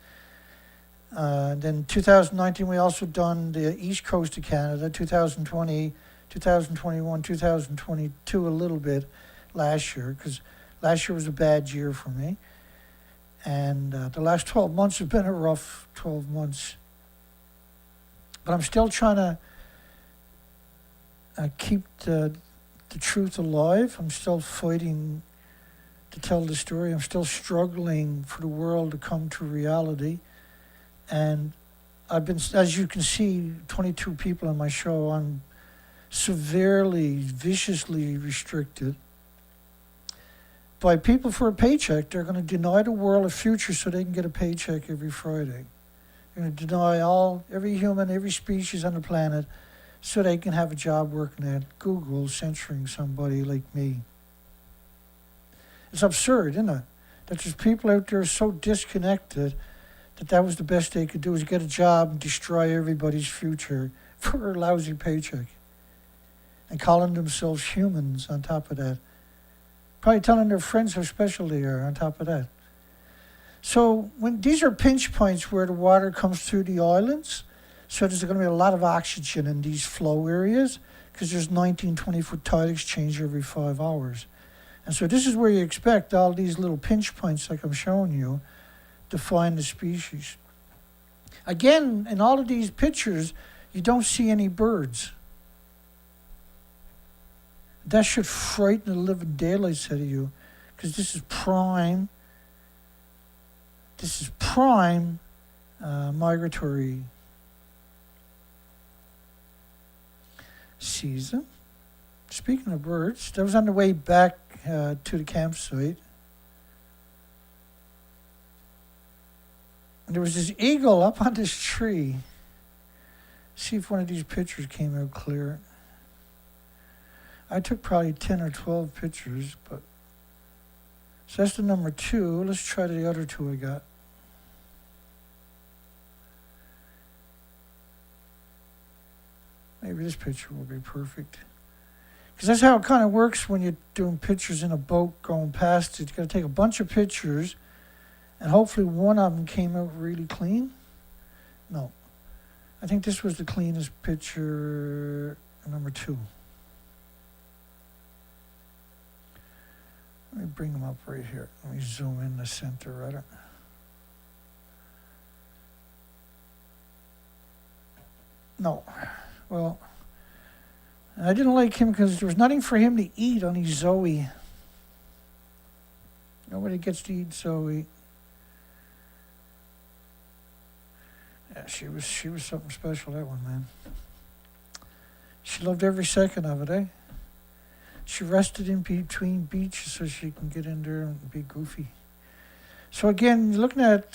Then 2019 we also done the east coast of Canada, 2020, 2021, 2022 a little bit last year, because last year was a bad year for me. And the last 12 months have been a rough 12 months. But I'm still trying to keep the truth alive. I'm still fighting to tell the story. I'm still struggling for the world to come to reality. And I've been, as you can see, 22 people on my show. I'm severely, viciously restricted by people for a paycheck. They're going to deny the world a future so they can get a paycheck every Friday. They're going to deny every human, every species on the planet so they can have a job working at Google, censoring somebody like me. It's absurd, isn't it? That there's people out there so disconnected that was the best they could do, is get a job and destroy everybody's future for a lousy paycheck. And calling themselves humans on top of that. Probably telling their friends how special they are on top of that. So when these are pinch points where the water comes through the islands, so there's going to be a lot of oxygen in these flow areas because there's 19 20-foot tide exchange every 5 hours. And so this is where you expect all these little pinch points like I'm showing you to find the species. Again, in all of these pictures, you don't see any birds. That should frighten the living daylights out of you, because this is prime migratory season. Speaking of birds, that was on the way back to the campsite. And there was this eagle up on this tree. See if one of these pictures came out clear. I took probably 10 or 12 pictures, but so that's the number 2. Let's try the other 2 I got. Maybe this picture will be perfect. Because that's how it kind of works when you're doing pictures in a boat going past it. You got to take a bunch of pictures, and hopefully one of them came out really clean. No. I think this was the cleanest picture, number 2. Let me bring them up right here. Let me zoom in the center rather. No. Well, I didn't like him because there was nothing for him to eat on his Zoe. Nobody gets to eat Zoe. Yeah, she was something special, that one, man. She loved every second of it, eh? She rested in between beaches so she can get in there and be goofy. So again, looking at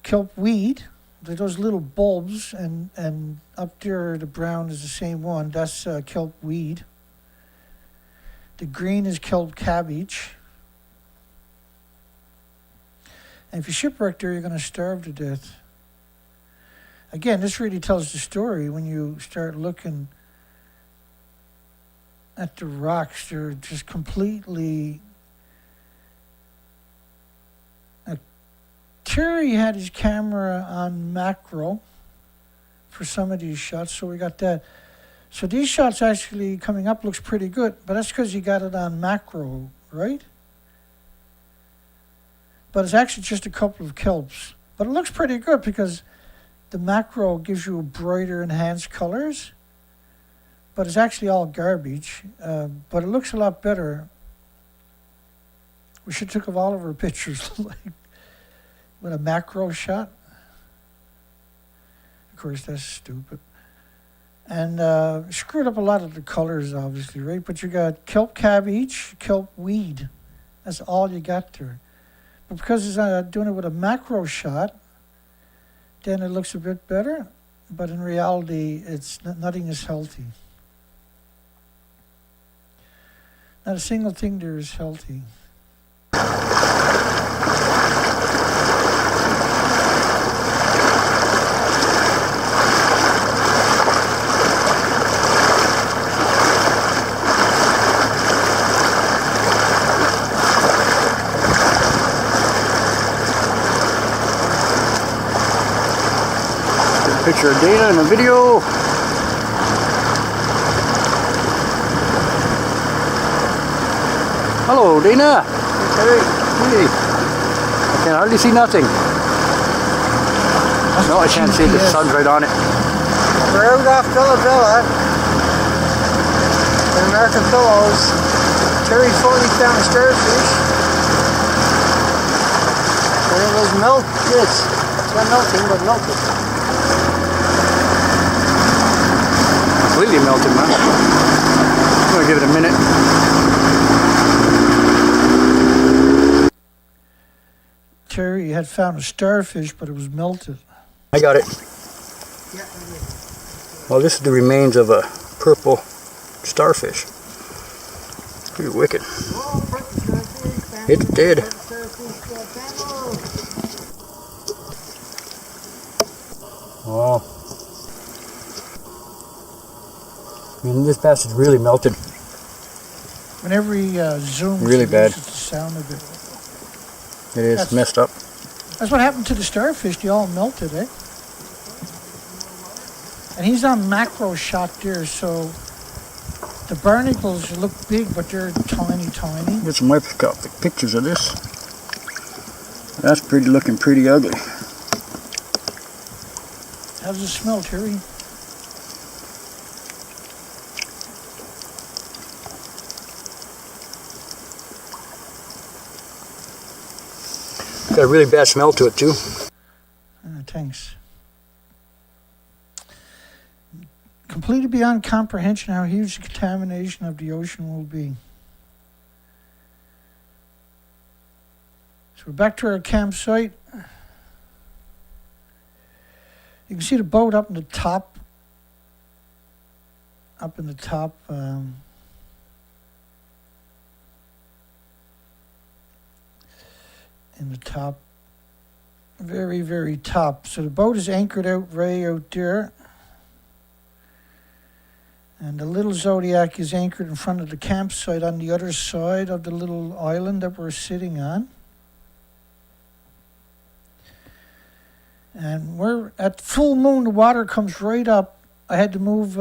kelp weed, those little bulbs, and up there the brown is the same one. That's kelp weed. The green is kelp cabbage. And if you shipwreck there, you're going to starve to death. Again, this really tells the story when you start looking at the rocks. They're just completely... Terry had his camera on macro for some of these shots, so we got that. So these shots actually coming up looks pretty good, but that's because you got it on macro, right? But it's actually just a couple of kelps. But it looks pretty good because the macro gives you brighter enhanced colors, but it's actually all garbage. But it looks a lot better. We should took of all of our pictures like with a macro shot. Of course, that's stupid. And screwed up a lot of the colors, obviously, right? But you got kelp cabbage, kelp weed. That's all you got there. But because it's doing it with a macro shot, then it looks a bit better. But in reality, it's nothing is healthy. Not a single thing there is healthy. Picture of Dana in the video. Hello, Dana. Hey. Hey. I can hardly see nothing. No, I can't see. The sun's right on it. We're out off Bella in American Pillows. Terry's fully found a starfish. And it was melted. It's not melting, but melted. Completely melted, man. I'm gonna give it a minute. Terry had found a starfish, but it was melted. I got it. Well, this is the remains of a purple starfish. Pretty wicked. It's dead. Oh. I mean, this bastard's really melted. Whenever he zooms, Really bad. It's the sound of it. It is messed up. That's what happened to the starfish. They all melted, eh? And he's on macro shot there, so the barnacles look big, but they're tiny, tiny. Get some microscopic pictures of this. That's looking pretty ugly. How's it smell, Terry? Got a really bad smell to it too. Thanks. Completely beyond comprehension how huge the contamination of the ocean will be. So we're back to our campsite. You can see the boat up in the top. In the top, very, very top. So the boat is anchored out way out there. And the little Zodiac is anchored in front of the campsite on the other side of the little island that we're sitting on. And we're at full moon, the water comes right up. I had to move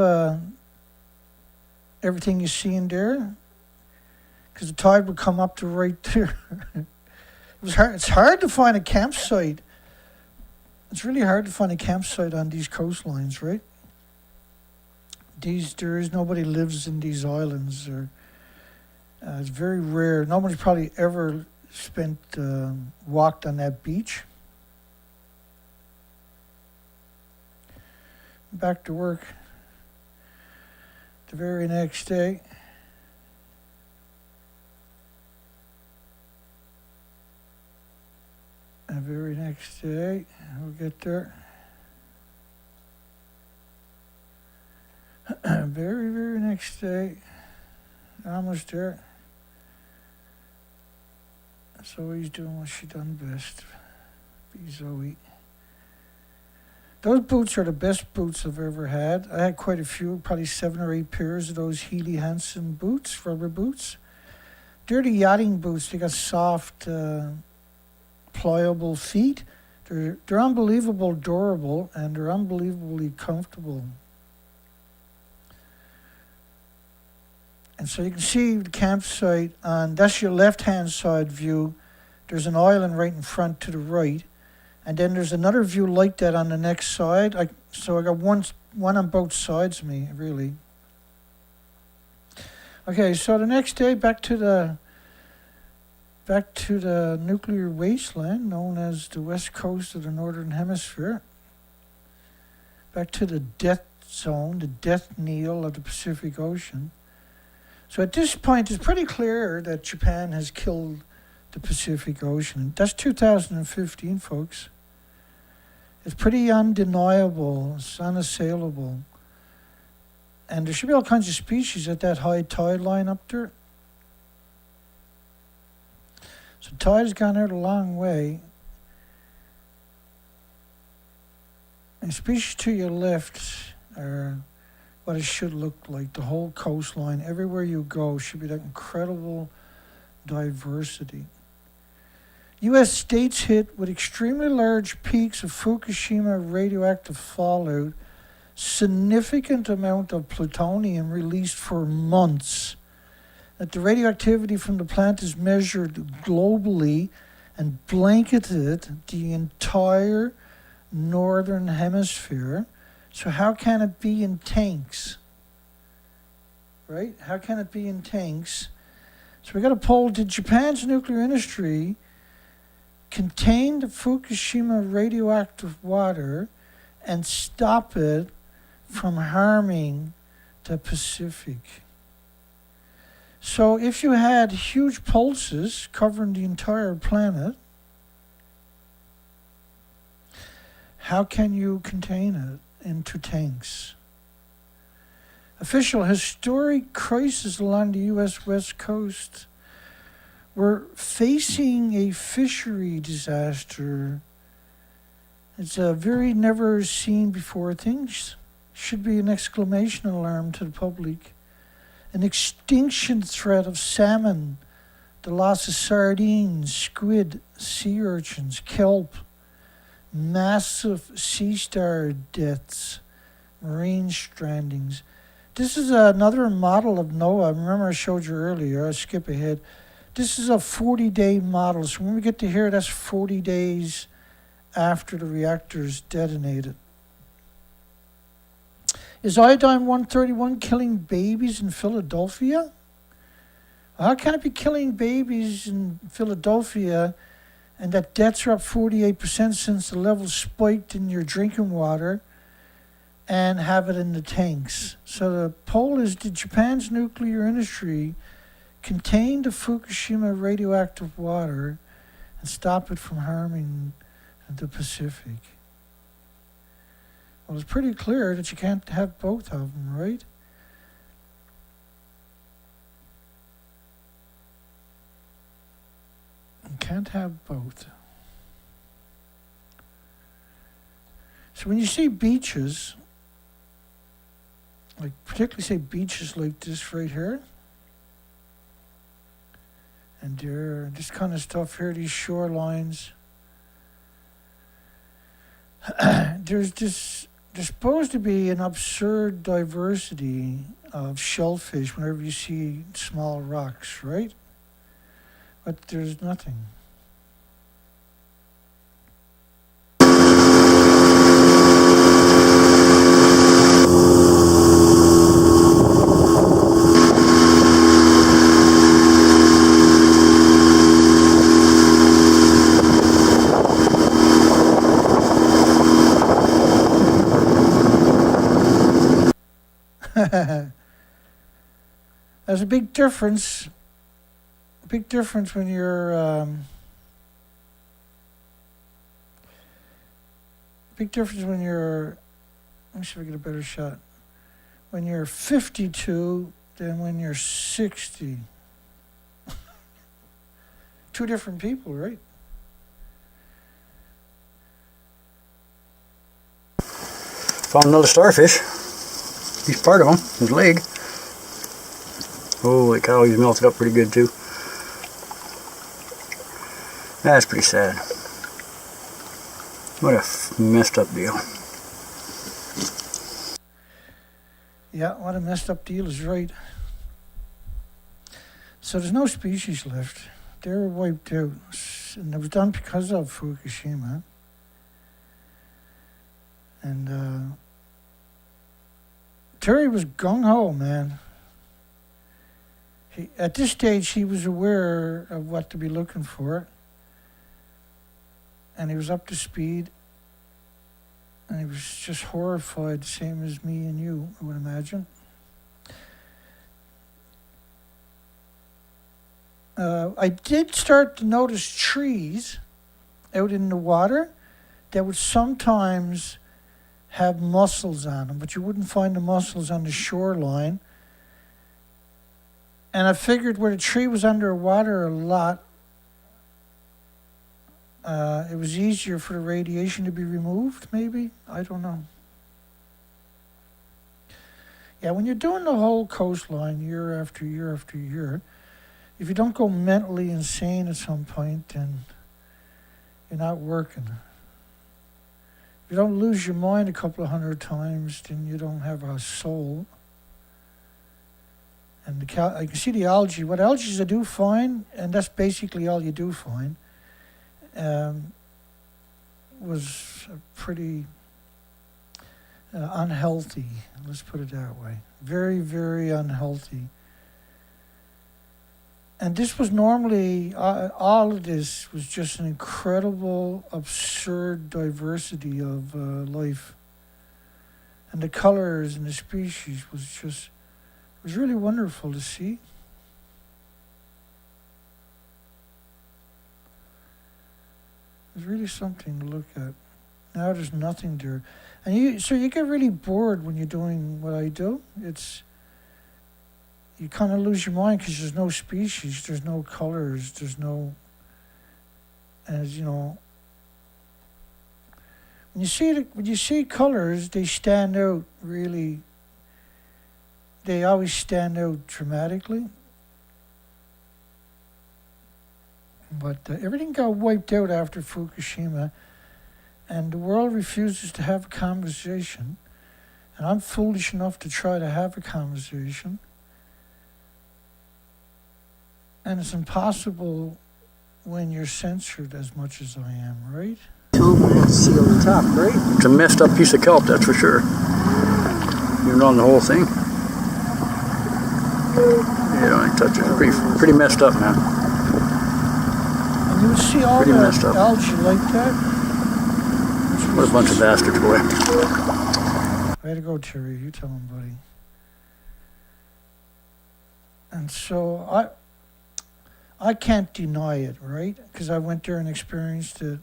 everything you see in there because the tide would come up to right there. It's hard to find a campsite. It's really hard to find a campsite on these coastlines, right? There is nobody lives in these islands. It's very rare. Nobody's probably ever walked on that beach. Back to work the very next day. The very next day, we'll get there. next day. Almost there. Zoe's doing what she done best. Be Zoe. Those boots are the best boots I've ever had. I had quite a few, probably 7 or 8 pairs of those Healy Hansen boots, rubber boots. They're the yachting boots. They got soft, pliable feet. They're unbelievable durable, and they're unbelievably comfortable. And so you can see the campsite, and that's your left-hand side view. There's an island right in front to the right. And then there's another view like that on the next side. So I got one on both sides of me, really. Okay, so the next day back to the nuclear wasteland known as the west coast of the northern hemisphere. Back to the death zone, the death knell of the Pacific Ocean. So at this point, it's pretty clear that Japan has killed the Pacific Ocean. That's 2015, folks. It's pretty undeniable. It's unassailable. And there should be all kinds of species at that high tide line up there. So tide has gone out a long way. And species to your left are what it should look like. The whole coastline, everywhere you go, should be that incredible diversity. U.S. states hit with extremely large peaks of Fukushima radioactive fallout, significant amount of plutonium released for months. That the radioactivity from the plant is measured globally and blanketed the entire northern hemisphere. So how can it be in tanks? Right? How can it be in tanks? So we got a poll, did Japan's nuclear industry contain the Fukushima radioactive water and stop it from harming the Pacific? So if you had huge pulses covering the entire planet, how can you contain it into tanks? Official historic crisis along the U.S. West Coast. We're facing a fishery disaster. It's a very never seen before thing. Should be an exclamation alarm to the public. An extinction threat of salmon, the loss of sardines, squid, sea urchins, kelp, massive sea star deaths, marine strandings. This is another model of NOAA. Remember I showed you earlier, I'll skip ahead. This is a 40-day model. So when we get to here, that's 40 days after the reactor's detonated. Is iodine-131 killing babies in Philadelphia? How can it be killing babies in Philadelphia and that deaths are up 48% since the levels spiked in your drinking water and have it in the tanks? So the poll is, did Japan's nuclear industry contain the Fukushima radioactive water and stop it from harming the Pacific? Well, it's pretty clear that you can't have both of them, right? You can't have both. So when you see beaches, like particularly say beaches like this right here, and there, this kind of stuff here, these shorelines, there's supposed to be an absurd diversity of shellfish whenever you see small rocks, right? But there's nothing. There's a big difference. Big difference when you're. Big difference when you're. Let me see if I get a better shot. when you're 52 than when you're 60. Two different people, right? Found another starfish. He's part of him, his leg. Holy cow, he's melted up pretty good too. That's pretty sad. What a messed up deal. Yeah, what a messed up deal is right. So there's no species left. They were wiped out. And it was done because of Fukushima. And Terry was gung-ho, man. At this stage, he was aware of what to be looking for. And he was up to speed. And he was just horrified, same as me and you, I would imagine. I did start to notice trees out in the water that would sometimes have mussels on them, but you wouldn't find the mussels on the shoreline. And I figured where the tree was underwater a lot, it was easier for the radiation to be removed, maybe? I don't know. Yeah, when you're doing the whole coastline year after year after year, if you don't go mentally insane at some point, then you're not working. If you don't lose your mind a couple of 100 times, then you don't have a soul. And I can see the algae. What algae I do find, and that's basically all you do find, was pretty unhealthy. Let's put it that way. Very, very unhealthy. And this was normally, all of this was just an incredible, absurd diversity of life. And the colors and the species was really wonderful to see. It was really something to look at. Now there's nothing there. And so you get really bored when you're doing what I do. You kind of lose your mind because there's no species, there's no colors, there's no, as you know, when you see colors, they stand out really. They always stand out dramatically. But everything got wiped out after Fukushima, and the world refuses to have a conversation. And I'm foolish enough to try to have a conversation. And it's impossible when you're censored as much as I am, right? See on the top, right? It's a messed up piece of kelp, that's for sure. Even on the whole thing. You don't even touch it. Pretty messed up, man. And you would see all Pretty the messed up. algae like that. What a bunch of bastards, boy. Way to go, Terry. You tell him, buddy. And so I can't deny it, right? Because I went there and experienced it.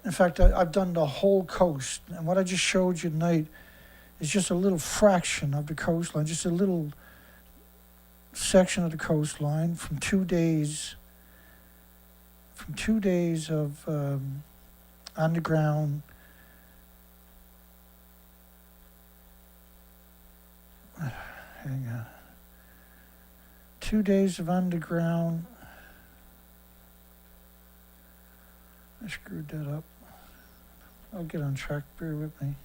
In fact, I've done the whole coast. And what I just showed you tonight is just a little fraction of the coastline, just a little section of the coastline from 2 days. From 2 days of underground. Hang on. 2 days of underground. I screwed that up. I'll get on track, bear with me.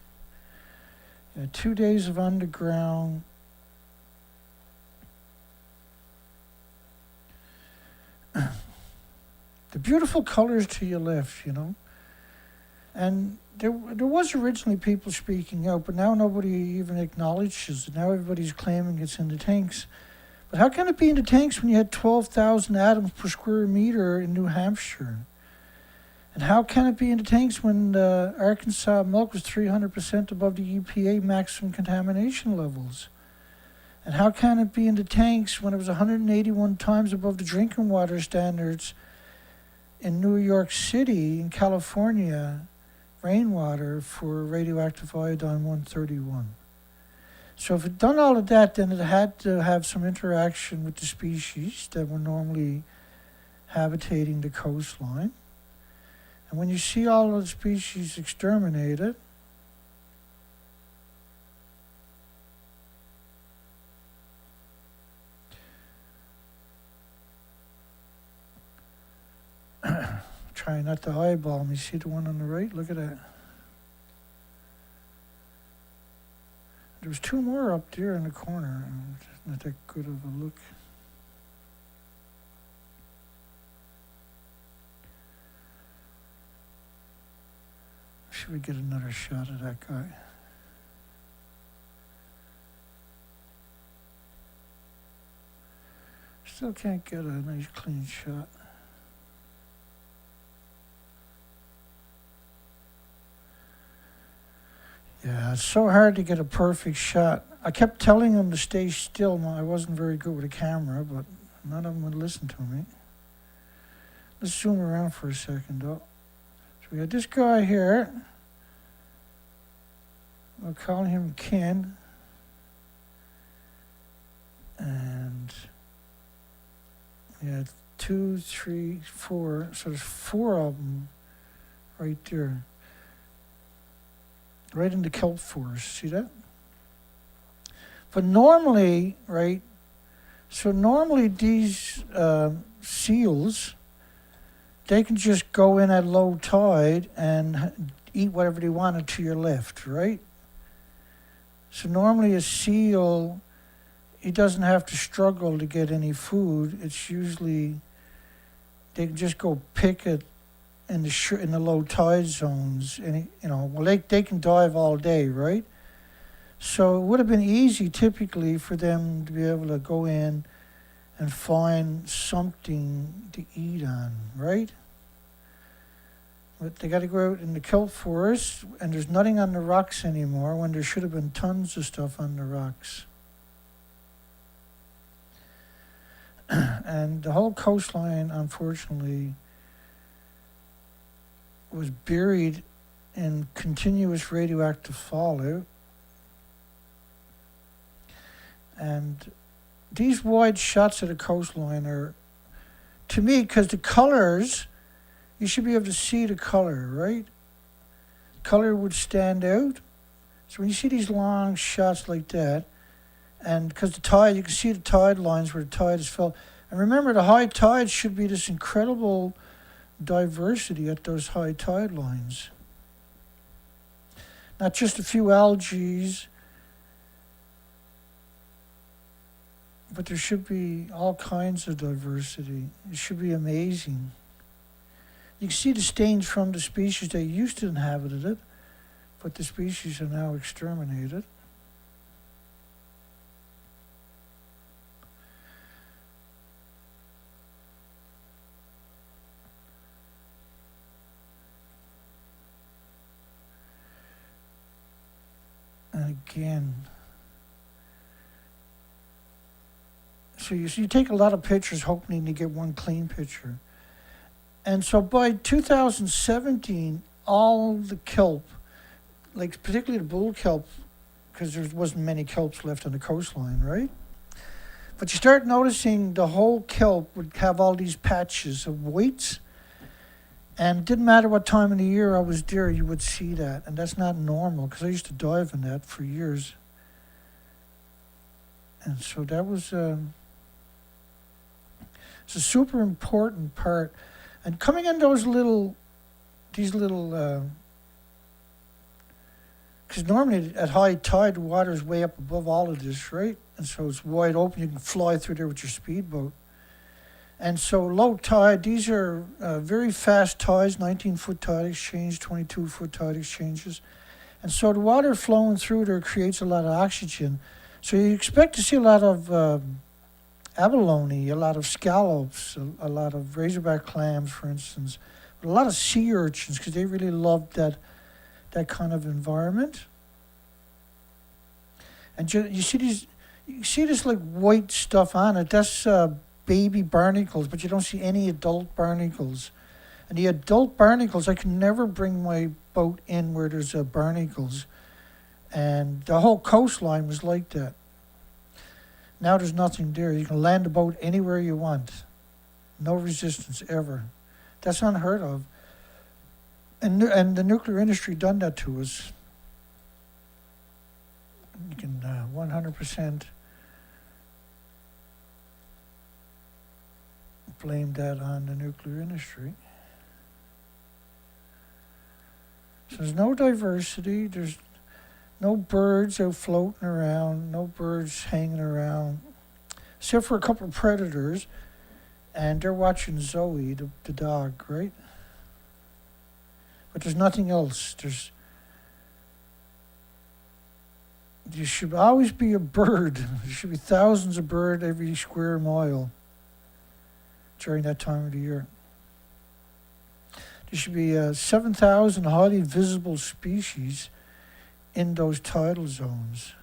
Yeah, 2 days of underground. The beautiful colors to your left, you know. And there was originally people speaking out, but now nobody even acknowledges it. Now everybody's claiming it's in the tanks. But how can it be in the tanks when you had 12,000 atoms per square meter in New Hampshire? And how can it be in the tanks when Arkansas milk was 300% above the EPA maximum contamination levels? And how can it be in the tanks when it was 181 times above the drinking water standards in New York City, in California, rainwater for radioactive iodine-131? So if it done all of that, then it had to have some interaction with the species that were normally habitating the coastline. And when you see all of the species exterminated, try not to eyeball me. See the one on the right? Look at that. There was two more up there in the corner. Not that good of a look. Should we get another shot of that guy? Still can't get a nice clean shot. Yeah, it's so hard to get a perfect shot. I kept telling them to stay still. I wasn't very good with a camera, but none of them would listen to me. Let's zoom around for a second, though. So we got this guy here. We'll call him Ken. And yeah, 2, 3, 4. So there's 4 of them right there. Right in the kelp forest, see that? But normally, right, so normally these seals, they can just go in at low tide and eat whatever they wanted to your left, right? So normally a seal, he doesn't have to struggle to get any food. It's usually, they can just go pick it in the low tide zones, and they can dive all day, right? So it would have been easy typically for them to be able to go in and find something to eat on, right? But they got to go out in the kelp forest, and there's nothing on the rocks anymore when there should have been tons of stuff on the rocks. And the whole coastline, unfortunately, was buried in continuous radioactive fallout. And these wide shots of the coastline are, to me, because the colors, you should be able to see the color, right? Color would stand out. So when you see these long shots like that, and because the tide, you can see the tide lines where the tide is fell. And remember, the high tide should be this incredible diversity at those high tide lines. Not just a few algae, but there should be all kinds of diversity. It should be amazing. You can see the stains from the species that used to inhabit it, but the species are now exterminated. And again, so you take a lot of pictures hoping to get one clean picture. And so by 2017, all the kelp, like particularly the bull kelp, because there wasn't many kelps left on the coastline, right? But you start noticing the whole kelp would have all these patches of whites. And it didn't matter what time of the year I was there, you would see that. And that's not normal, because I used to dive in that for years. And so that was it's a super important part. And coming in these little, because normally at high tide, the water is way up above all of this, right? And so it's wide open. You can fly through there with your speedboat. And so low tide, these are very fast tides, 19-foot tide exchange, 22-foot tide exchanges. And so the water flowing through there creates a lot of oxygen. So you expect to see a lot of abalone, a lot of scallops, a lot of razorback clams, for instance, but a lot of sea urchins, because they really loved that kind of environment. And you see this like white stuff on it. That's baby barnacles, but you don't see any adult barnacles. And the adult barnacles, I can never bring my boat in where there's barnacles. And the whole coastline was like that. Now there's nothing there. You can land a boat anywhere you want. No resistance ever. That's unheard of. And the nuclear industry done that to us. You can 100% blame that on the nuclear industry. So there's no diversity. There's no birds out floating around. No birds hanging around, except for a couple of predators. And they're watching Zoe, the dog, right? But there's nothing else. There should always be a bird. There should be thousands of birds every square mile during that time of the year. There should be 7,000 highly visible species in those tidal zones.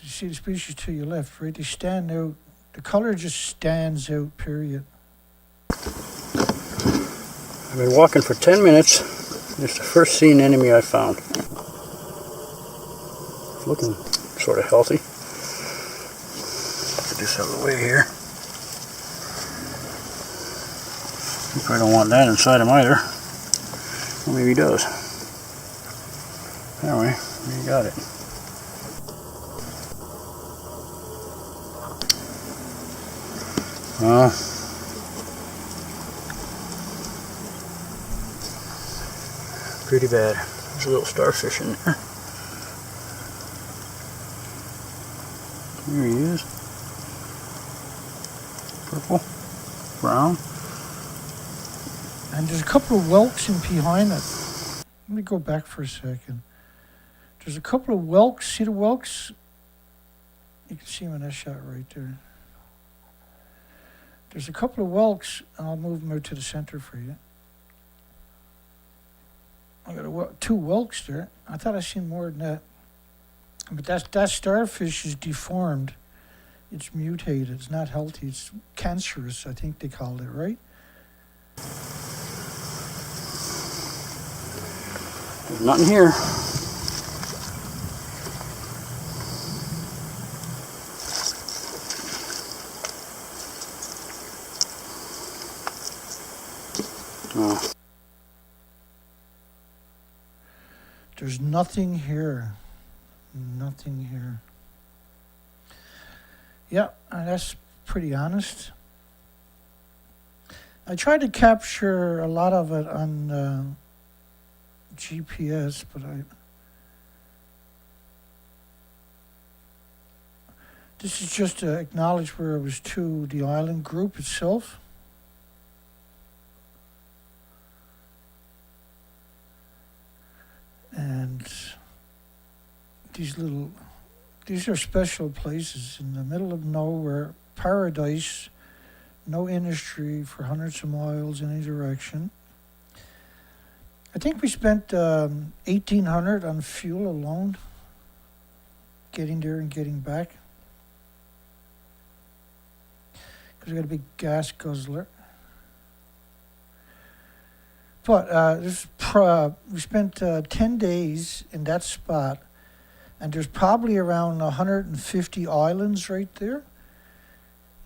You see the species to your left, right? They stand out. The color just stands out, period. I've been walking for 10 minutes. It's the first seen enemy I found. It's looking sort of healthy. Get this out of the way here. You probably don't want that inside him either. Or maybe he does. Anyway, you got it. Pretty bad. There's a little starfish in there. There he is. Purple, brown. And there's a couple of whelks in behind it. Let me go back for a second. There's a couple of whelks. See the whelks? You can see them in that shot right there. There's a couple of whelks, and I'll move them out to the center for you. I got two whelks there. I thought I seen more than that. But that starfish is deformed. It's mutated. It's not healthy. It's cancerous, I think they called it, right? There's nothing here. Oh. There's nothing here. Nothing here. Yeah, that's pretty honest. I tried to capture a lot of it on GPS, but this is just to acknowledge where it was to the island group itself. And these are special places in the middle of nowhere, paradise, no industry for hundreds of miles in any direction. I think we spent $1,800 on fuel alone, getting there and getting back. Because we got a big gas guzzler. But we spent 10 days in that spot, and there's probably around 150 islands right there.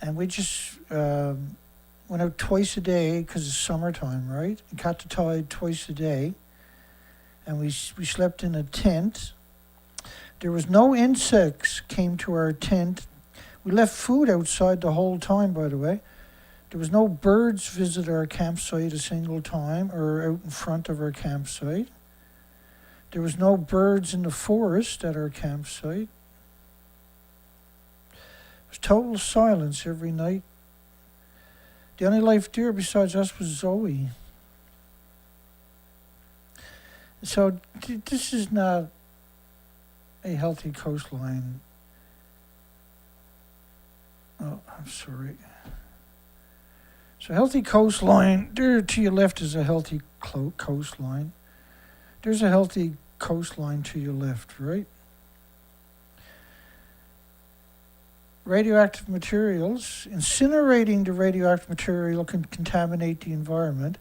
And we just went out twice a day because it's summertime, right? And caught the tide twice a day. And we slept in a tent. There was no insects came to our tent. We left food outside the whole time, by the way. There was no birds visit our campsite a single time or out in front of our campsite. There was no birds in the forest at our campsite. It was total silence every night. The only life there besides us was Zoe. So this is not a healthy coastline. Oh, I'm sorry. So healthy coastline, there to your left is a healthy coastline. There's a healthy coastline to your left, right? Radioactive materials, incinerating the radioactive material can contaminate the environment.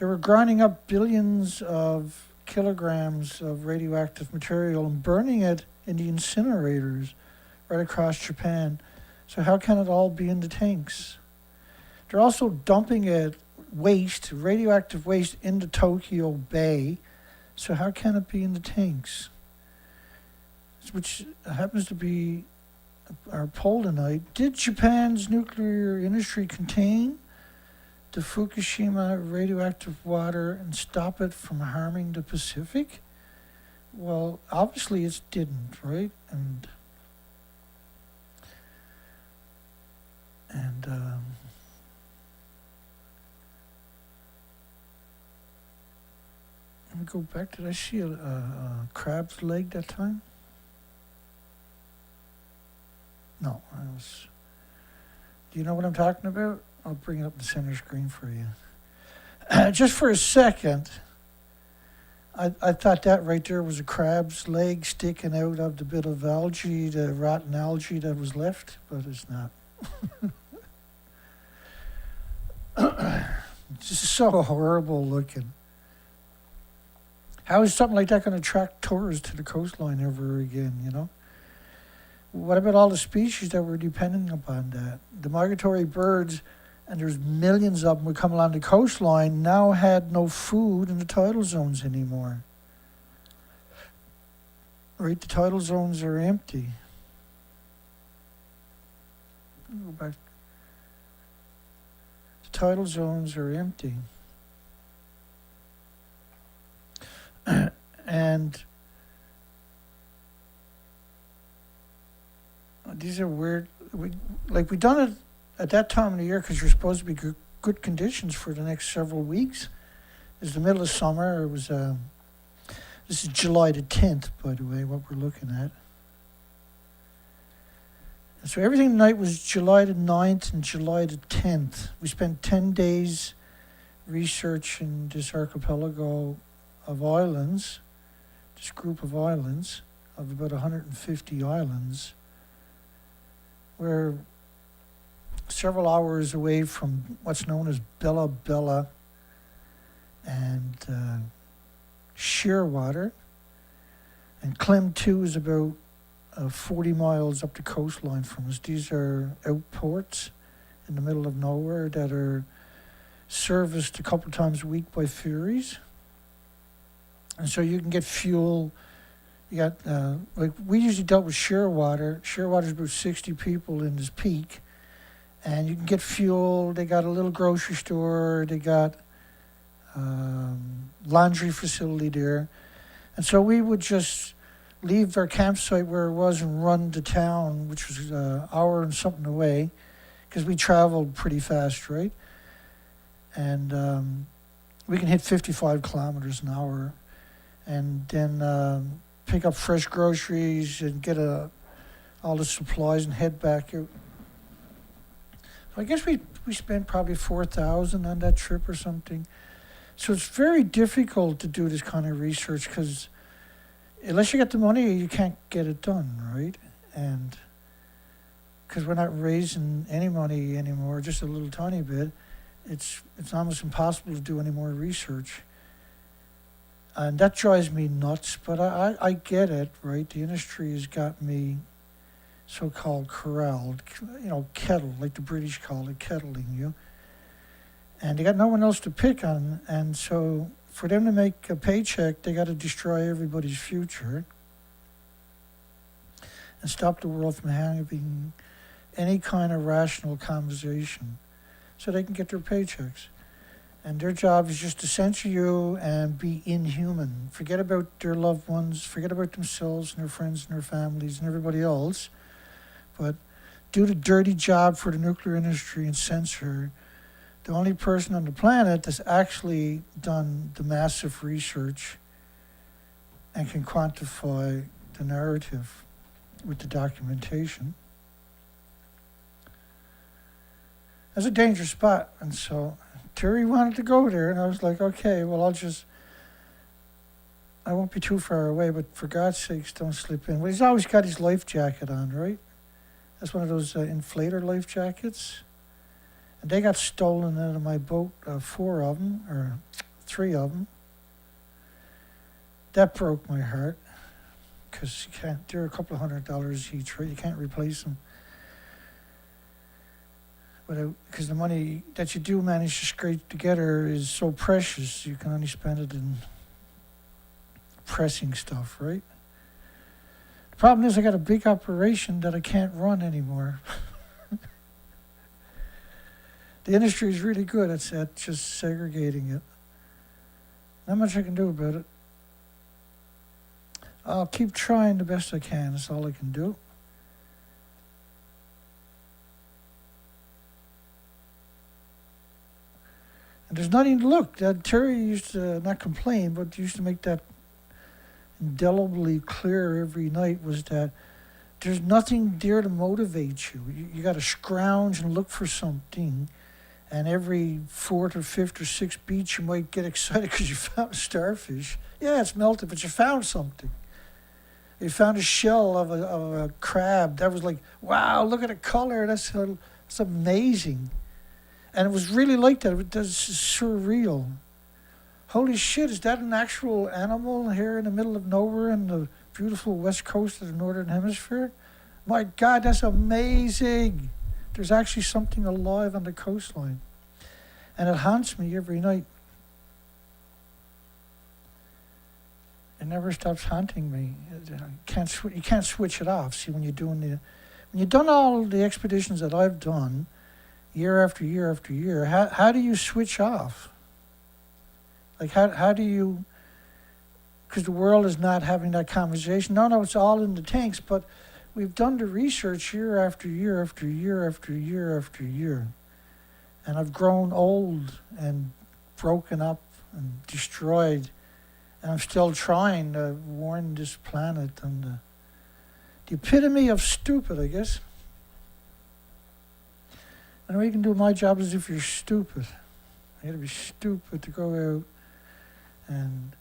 They were grinding up billions of kilograms of radioactive material and burning it in the incinerators right across Japan. So how can it all be in the tanks? They're also dumping it radioactive waste into Tokyo Bay. So how can it be in the tanks? Which happens to be our poll tonight. Did Japan's nuclear industry contain the Fukushima radioactive water and stop it from harming the Pacific? Well, obviously it didn't, right? And let me go back. Did I see a crab's leg that time? No, do you know what I'm talking about? I'll bring it up the center screen for you. Just for a second, I thought that right there was a crab's leg sticking out of the bit of algae, the rotten algae that was left, but it's not. It's just so horrible looking. How is something like that going to attract tourists to the coastline ever again, you know? What about all the species that were dependent upon that? The migratory birds, and there's millions of them would come along the coastline, now had no food in the tidal zones anymore. Right, the tidal zones are empty. Go back. The tidal zones are empty. And these are weird. We done it at that time of the year because you're supposed to be good conditions for the next several weeks. It's the middle of summer. It was. This is July the 10th, by the way, what we're looking at. And so everything tonight was July the 9th and July the 10th. We spent 10 days researching this archipelago of islands, this group of islands, of about 150 islands. We're several hours away from what's known as Bella Bella and Shearwater. And Clem 2 is about 40 miles up the coastline from us. These are outports in the middle of nowhere that are serviced a couple times a week by ferries. And so you can get fuel. You got, we usually dealt with Shearwater. Shearwater's about 60 people in this peak. And you can get fuel. They got a little grocery store. They got laundry facility there. And so we would just leave our campsite where it was and run to town, which was an hour and something away, because we traveled pretty fast, right? And we can hit 55 kilometers an hour. And then pick up fresh groceries and get all the supplies and head back out. So I guess we spent probably $4,000 on that trip or something. So it's very difficult to do this kind of research because unless you get the money, you can't get it done, right? And because we're not raising any money anymore, just a little tiny bit, it's almost impossible to do any more research. And that drives me nuts, but I get it, right? The industry has got me so-called corralled, kettle, like the British call it, kettling you. And they got no one else to pick on, and so for them to make a paycheck, they got to destroy everybody's future and stop the world from having any kind of rational conversation so they can get their paychecks. And their job is just to censor you and be inhuman. Forget about their loved ones, forget about themselves and their friends and their families and everybody else, but do the dirty job for the nuclear industry and censor the only person on the planet that's actually done the massive research and can quantify the narrative with the documentation. That's a dangerous spot, and so Terry wanted to go there, and I was like, okay, well, I won't be too far away, but for God's sakes, don't slip in. Well, he's always got his life jacket on, right? That's one of those inflator life jackets. And they got stolen out of my boat, 4 of them, or 3 of them. That broke my heart, because you can't, they're a couple of $100 each, right? You can't replace them. Because the money that you do manage to scrape together is so precious, you can only spend it in pressing stuff, right? The problem is I got a big operation that I can't run anymore. The industry is really good at just segregating it. Not much I can do about it. I'll keep trying the best I can. That's all I can do. And there's nothing to look. Terry used to not complain, but used to make that indelibly clear every night, was that there's nothing there to motivate you. You got to scrounge and look for something. And every 4th or 5th or 6th beach, you might get excited because you found a starfish. Yeah, it's melted, but you found something. You found a shell of a crab. That was like, wow, look at the color. That's amazing. And it was really like that. It was surreal. Holy shit, is that an actual animal here in the middle of nowhere in the beautiful west coast of the northern hemisphere? My God, that's amazing. There's actually something alive on the coastline. And it haunts me every night. It never stops haunting me. You can't switch it off. See, when you've done all the expeditions that I've done, year after year after year, how do you switch off? Like, how do you, because the world is not having that conversation. No, it's all in the tanks, but we've done the research year after year after year after year after year. And I've grown old and broken up and destroyed, and I'm still trying to warn this planet on the epitome of stupid, I guess. And all you can do my job is if you're stupid. You gotta be stupid to go out and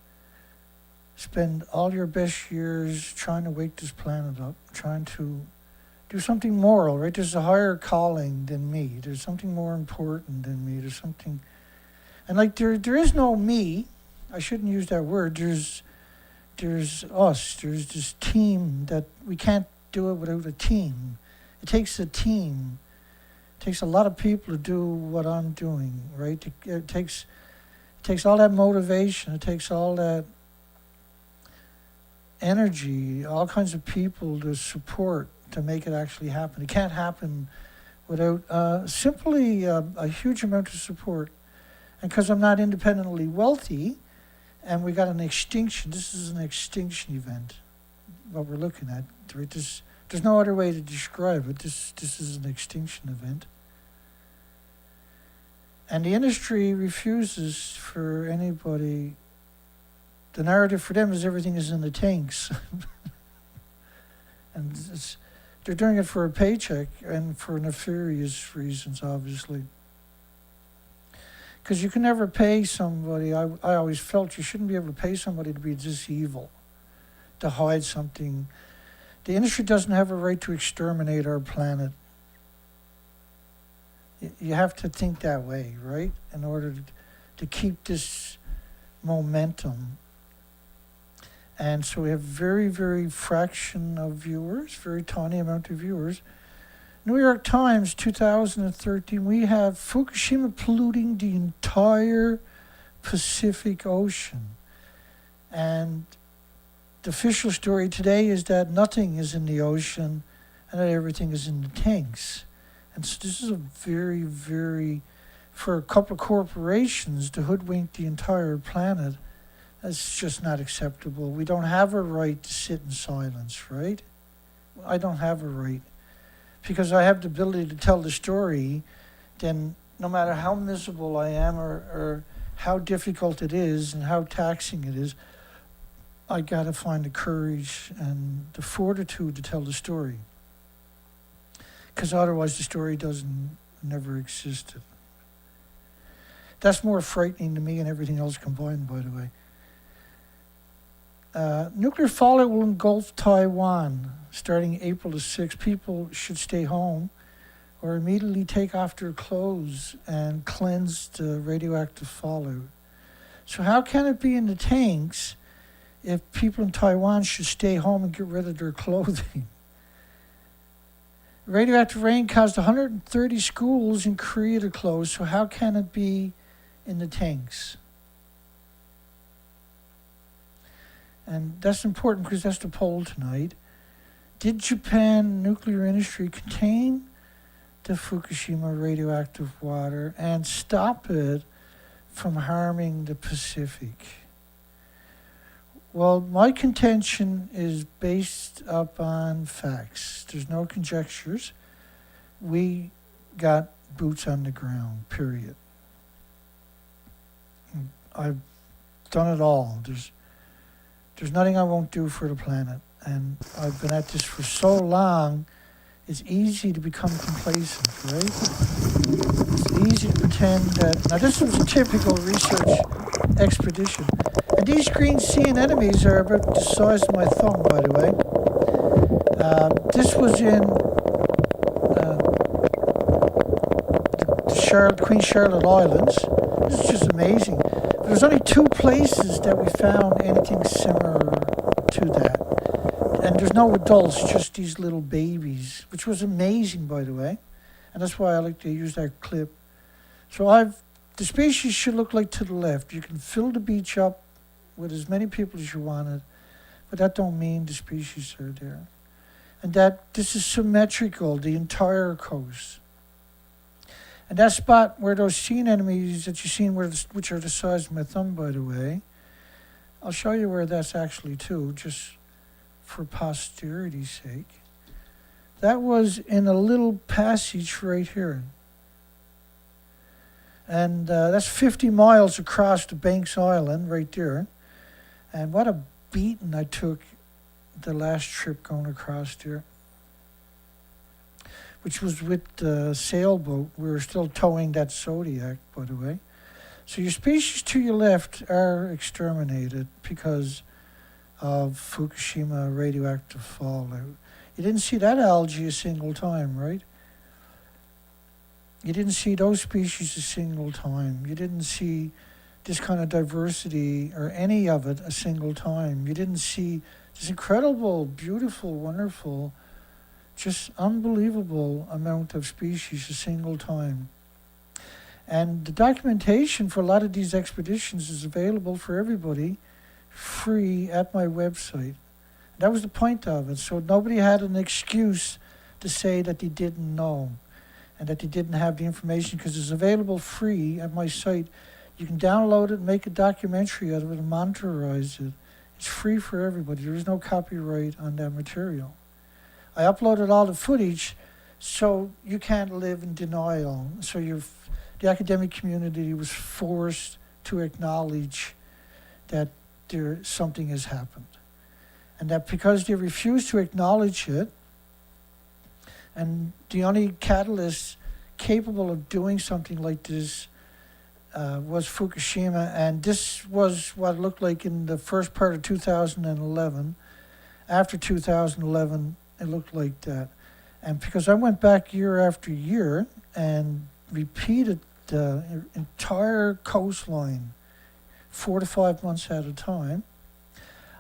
spend all your best years trying to wake this planet up, trying to do something moral, right? There's a higher calling than me. There's something more important than me. There's something, and like there is no me. I shouldn't use that word. There's us. There's this team that we can't do it without a team. It takes a team. It takes a lot of people to do what I'm doing, right? It takes all that motivation. It takes all that energy, all kinds of people to support to make it actually happen. It can't happen without simply a huge amount of support. And because I'm not independently wealthy, and we got an extinction, this is an extinction event, what we're looking at. Right? There's no other way to describe it. This is an extinction event. And the industry refuses for anybody. The narrative for them is everything is in the tanks. And they're doing it for a paycheck and for nefarious reasons, obviously. Because you can never pay somebody, I always felt you shouldn't be able to pay somebody to be this evil, to hide something. The industry doesn't have a right to exterminate our planet. You have to think that way, right? In order to keep this momentum. And so we have very, very fraction of viewers, very tiny amount of viewers. New York Times, 2013, we have Fukushima polluting the entire Pacific Ocean. And the official story today is that nothing is in the ocean and that everything is in the tanks. And so this is a very, very, for a couple of corporations to hoodwink the entire planet, that's just not acceptable. We don't have a right to sit in silence, right? I don't have a right. Because I have the ability to tell the story, then no matter how miserable I am or how difficult it is and how taxing it is, I gotta find the courage and the fortitude to tell the story. Because otherwise the story never existed. That's more frightening to me than everything else combined, by the way. Nuclear fallout will engulf Taiwan starting April the 6th. People should stay home or immediately take off their cleanse the radioactive fallout. So how can it be in the tanks if people in Taiwan should stay home and get rid of their clothing? Radioactive rain caused 130 schools in Korea to close, so how can it be in the tanks? And that's important because that's the poll tonight. Did Japan nuclear industry contain the Fukushima radioactive water and stop it from harming the Pacific? Well, my contention is based upon facts. There's no conjectures. We got boots on the ground, period. I've done it all. There's nothing I won't do for the planet. And I've been at this for so long, it's easy to become complacent, right? It's easy to pretend that... Now, this was a typical research expedition. And these green sea anemones are about the size of my thumb, by the way. This was in the Queen Charlotte Islands. This is just amazing. There's only 2 places that we found anything similar to that. And there's no adults, just these little babies, which was amazing, by the way. And that's why I like to use that clip. So the species should look like to the left. You can fill the beach up with as many people as you wanted, but that don't mean the species are there. And that this is symmetrical, the entire coast. And that spot where those sea anemones that you've seen, which are the size of my thumb, by the way, I'll show you where that's actually too, just for posterity's sake. That was in a little passage right here. And that's 50 miles across the Banks Island right there. And what a beating I took the last trip going across there, which was with the sailboat. We were still towing that Zodiac, by the way. So your species to your left are exterminated because of Fukushima radioactive fallout. You didn't see that algae a single time, right? You didn't see those species a single time. You didn't see this kind of diversity or any of it a single time. You didn't see this incredible, beautiful, wonderful, just unbelievable amount of species a single time. And the documentation for a lot of these expeditions is available for everybody free at my website. That was the point of it. So nobody had an excuse to say that they didn't know and that they didn't have the information, because it's available free at my site. You can download it, make a documentary out of it, and monitorize it. It's free for everybody. There is no copyright on that material. I uploaded all the footage, so you can't live in denial. So the academic community was forced to acknowledge that something has happened. And that because they refused to acknowledge it, and the only catalyst capable of doing something like this was Fukushima, and this was what it looked like in the first part of 2011. After 2011, it looked like that. And because I went back year after year and repeated the entire coastline 4 to 5 months at a time,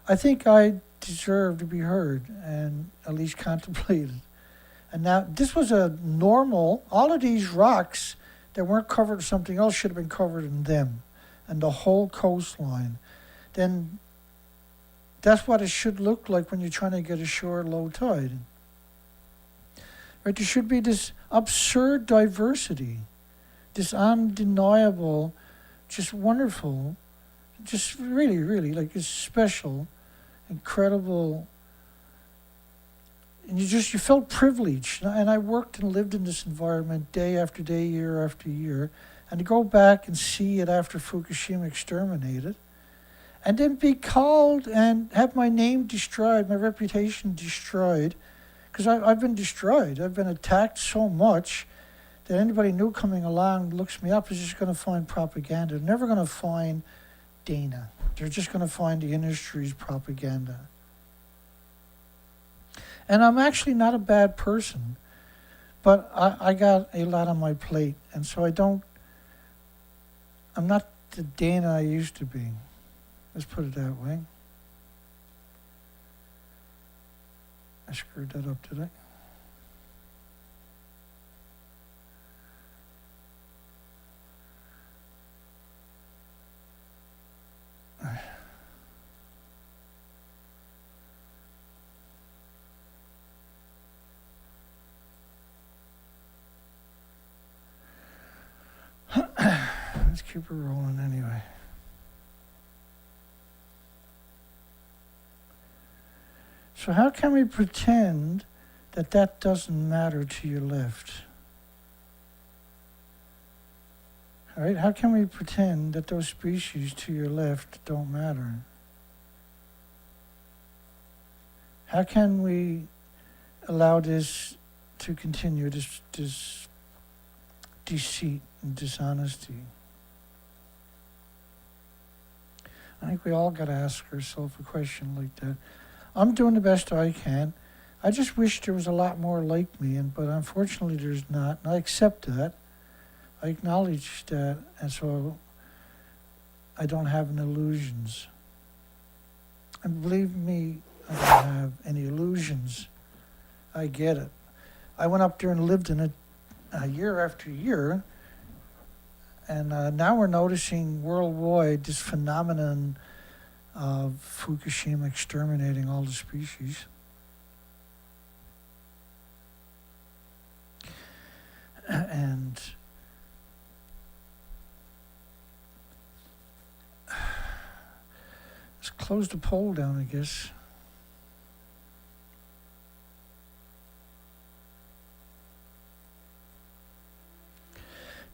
I think I deserve to be heard and at least contemplated. And now this was a normal, all of these rocks that weren't covered with something else should have been covered in them, and the whole coastline. Then that's what it should look like when you're trying to get ashore at low tide. Right? There should be this absurd diversity, this undeniable, just wonderful, just really, really, like it's special, incredible. And you felt privileged. And I worked and lived in this environment day after day, year after year. And to go back and see it after Fukushima exterminated, and then be called and have my name destroyed, my reputation destroyed, because I've been destroyed. I've been attacked so much that anybody new coming along looks me up is just going to find propaganda. They're never going to find Dana. They're just going to find the industry's propaganda. And I'm actually not a bad person, but I got a lot on my plate. And so I'm not the Dana I used to be. Let's put it that way. I screwed that up, did I? Let's keep it rolling anyway. So how can we pretend that that doesn't matter to your left? All right, how can we pretend that those species to your left don't matter? How can we allow this to continue, this deceit and dishonesty? I think we all got to ask ourselves a question like that. I'm doing the best I can. I just wish there was a lot more like me, but unfortunately there's not. And I accept that. I acknowledge that, and so I don't have any illusions. And believe me, I don't have any illusions. I get it. I went up there and lived in it year after year, and now we're noticing worldwide this phenomenon of Fukushima exterminating all the species. And let's close the poll down, I guess.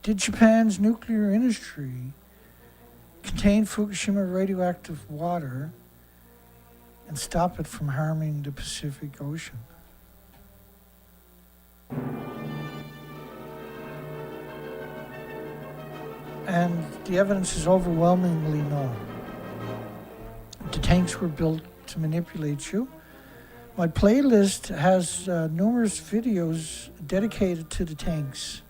Did Japan's nuclear industry contain Fukushima radioactive water and stop it from harming the Pacific Ocean? And the evidence is overwhelmingly no. The tanks were built to manipulate you. My playlist has numerous videos dedicated to the tanks.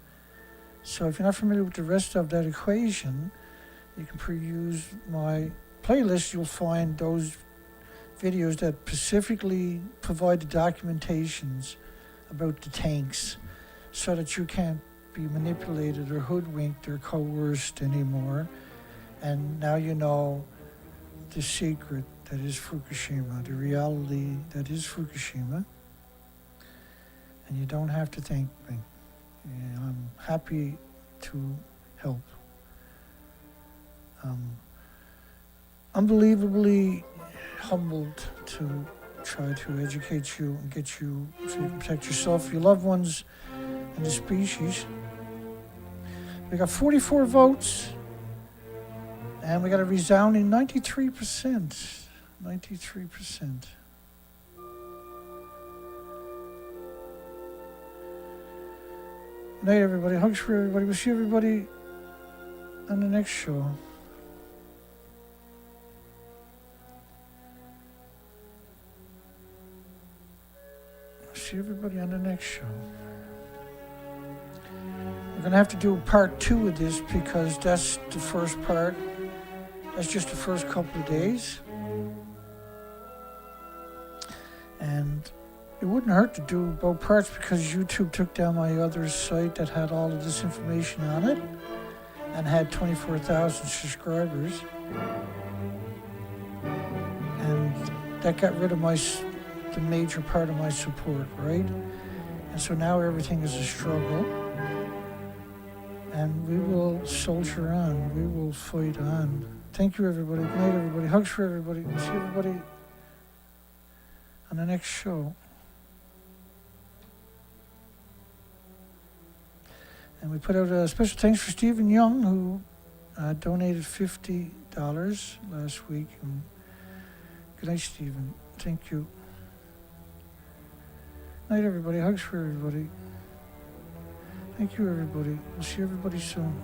So if you're not familiar with the rest of that equation, you can peruse my playlist. You'll find those videos that specifically provide the documentations about the tanks so that you can't be manipulated or hoodwinked or coerced anymore. And now you know the secret that is Fukushima, the reality that is Fukushima. And you don't have to thank me. Yeah, I'm happy to help. Unbelievably humbled to try to educate you and get you so you can protect yourself, your loved ones, and the species. We got 44 votes, and we got a resounding 93%. 93%. Good night, everybody. Hugs for everybody. We'll see everybody on the next show. See everybody on the next show. We're going to have to do part 2 of this because that's the first part. That's just the first couple of days. And it wouldn't hurt to do both parts because YouTube took down my other site that had all of this information on it and had 24,000 subscribers. And that got rid of the major part of my support, right? And so now everything is a struggle. And we will soldier on. We will fight on. Thank you, everybody. Good night, everybody. Hugs for everybody. We'll see everybody on the next show. And we put out a special thanks for Stephen Young, who donated $50 last week. And good night, Stephen. Thank you. Night, everybody. Hugs for everybody. Thank you, everybody. We'll see everybody soon.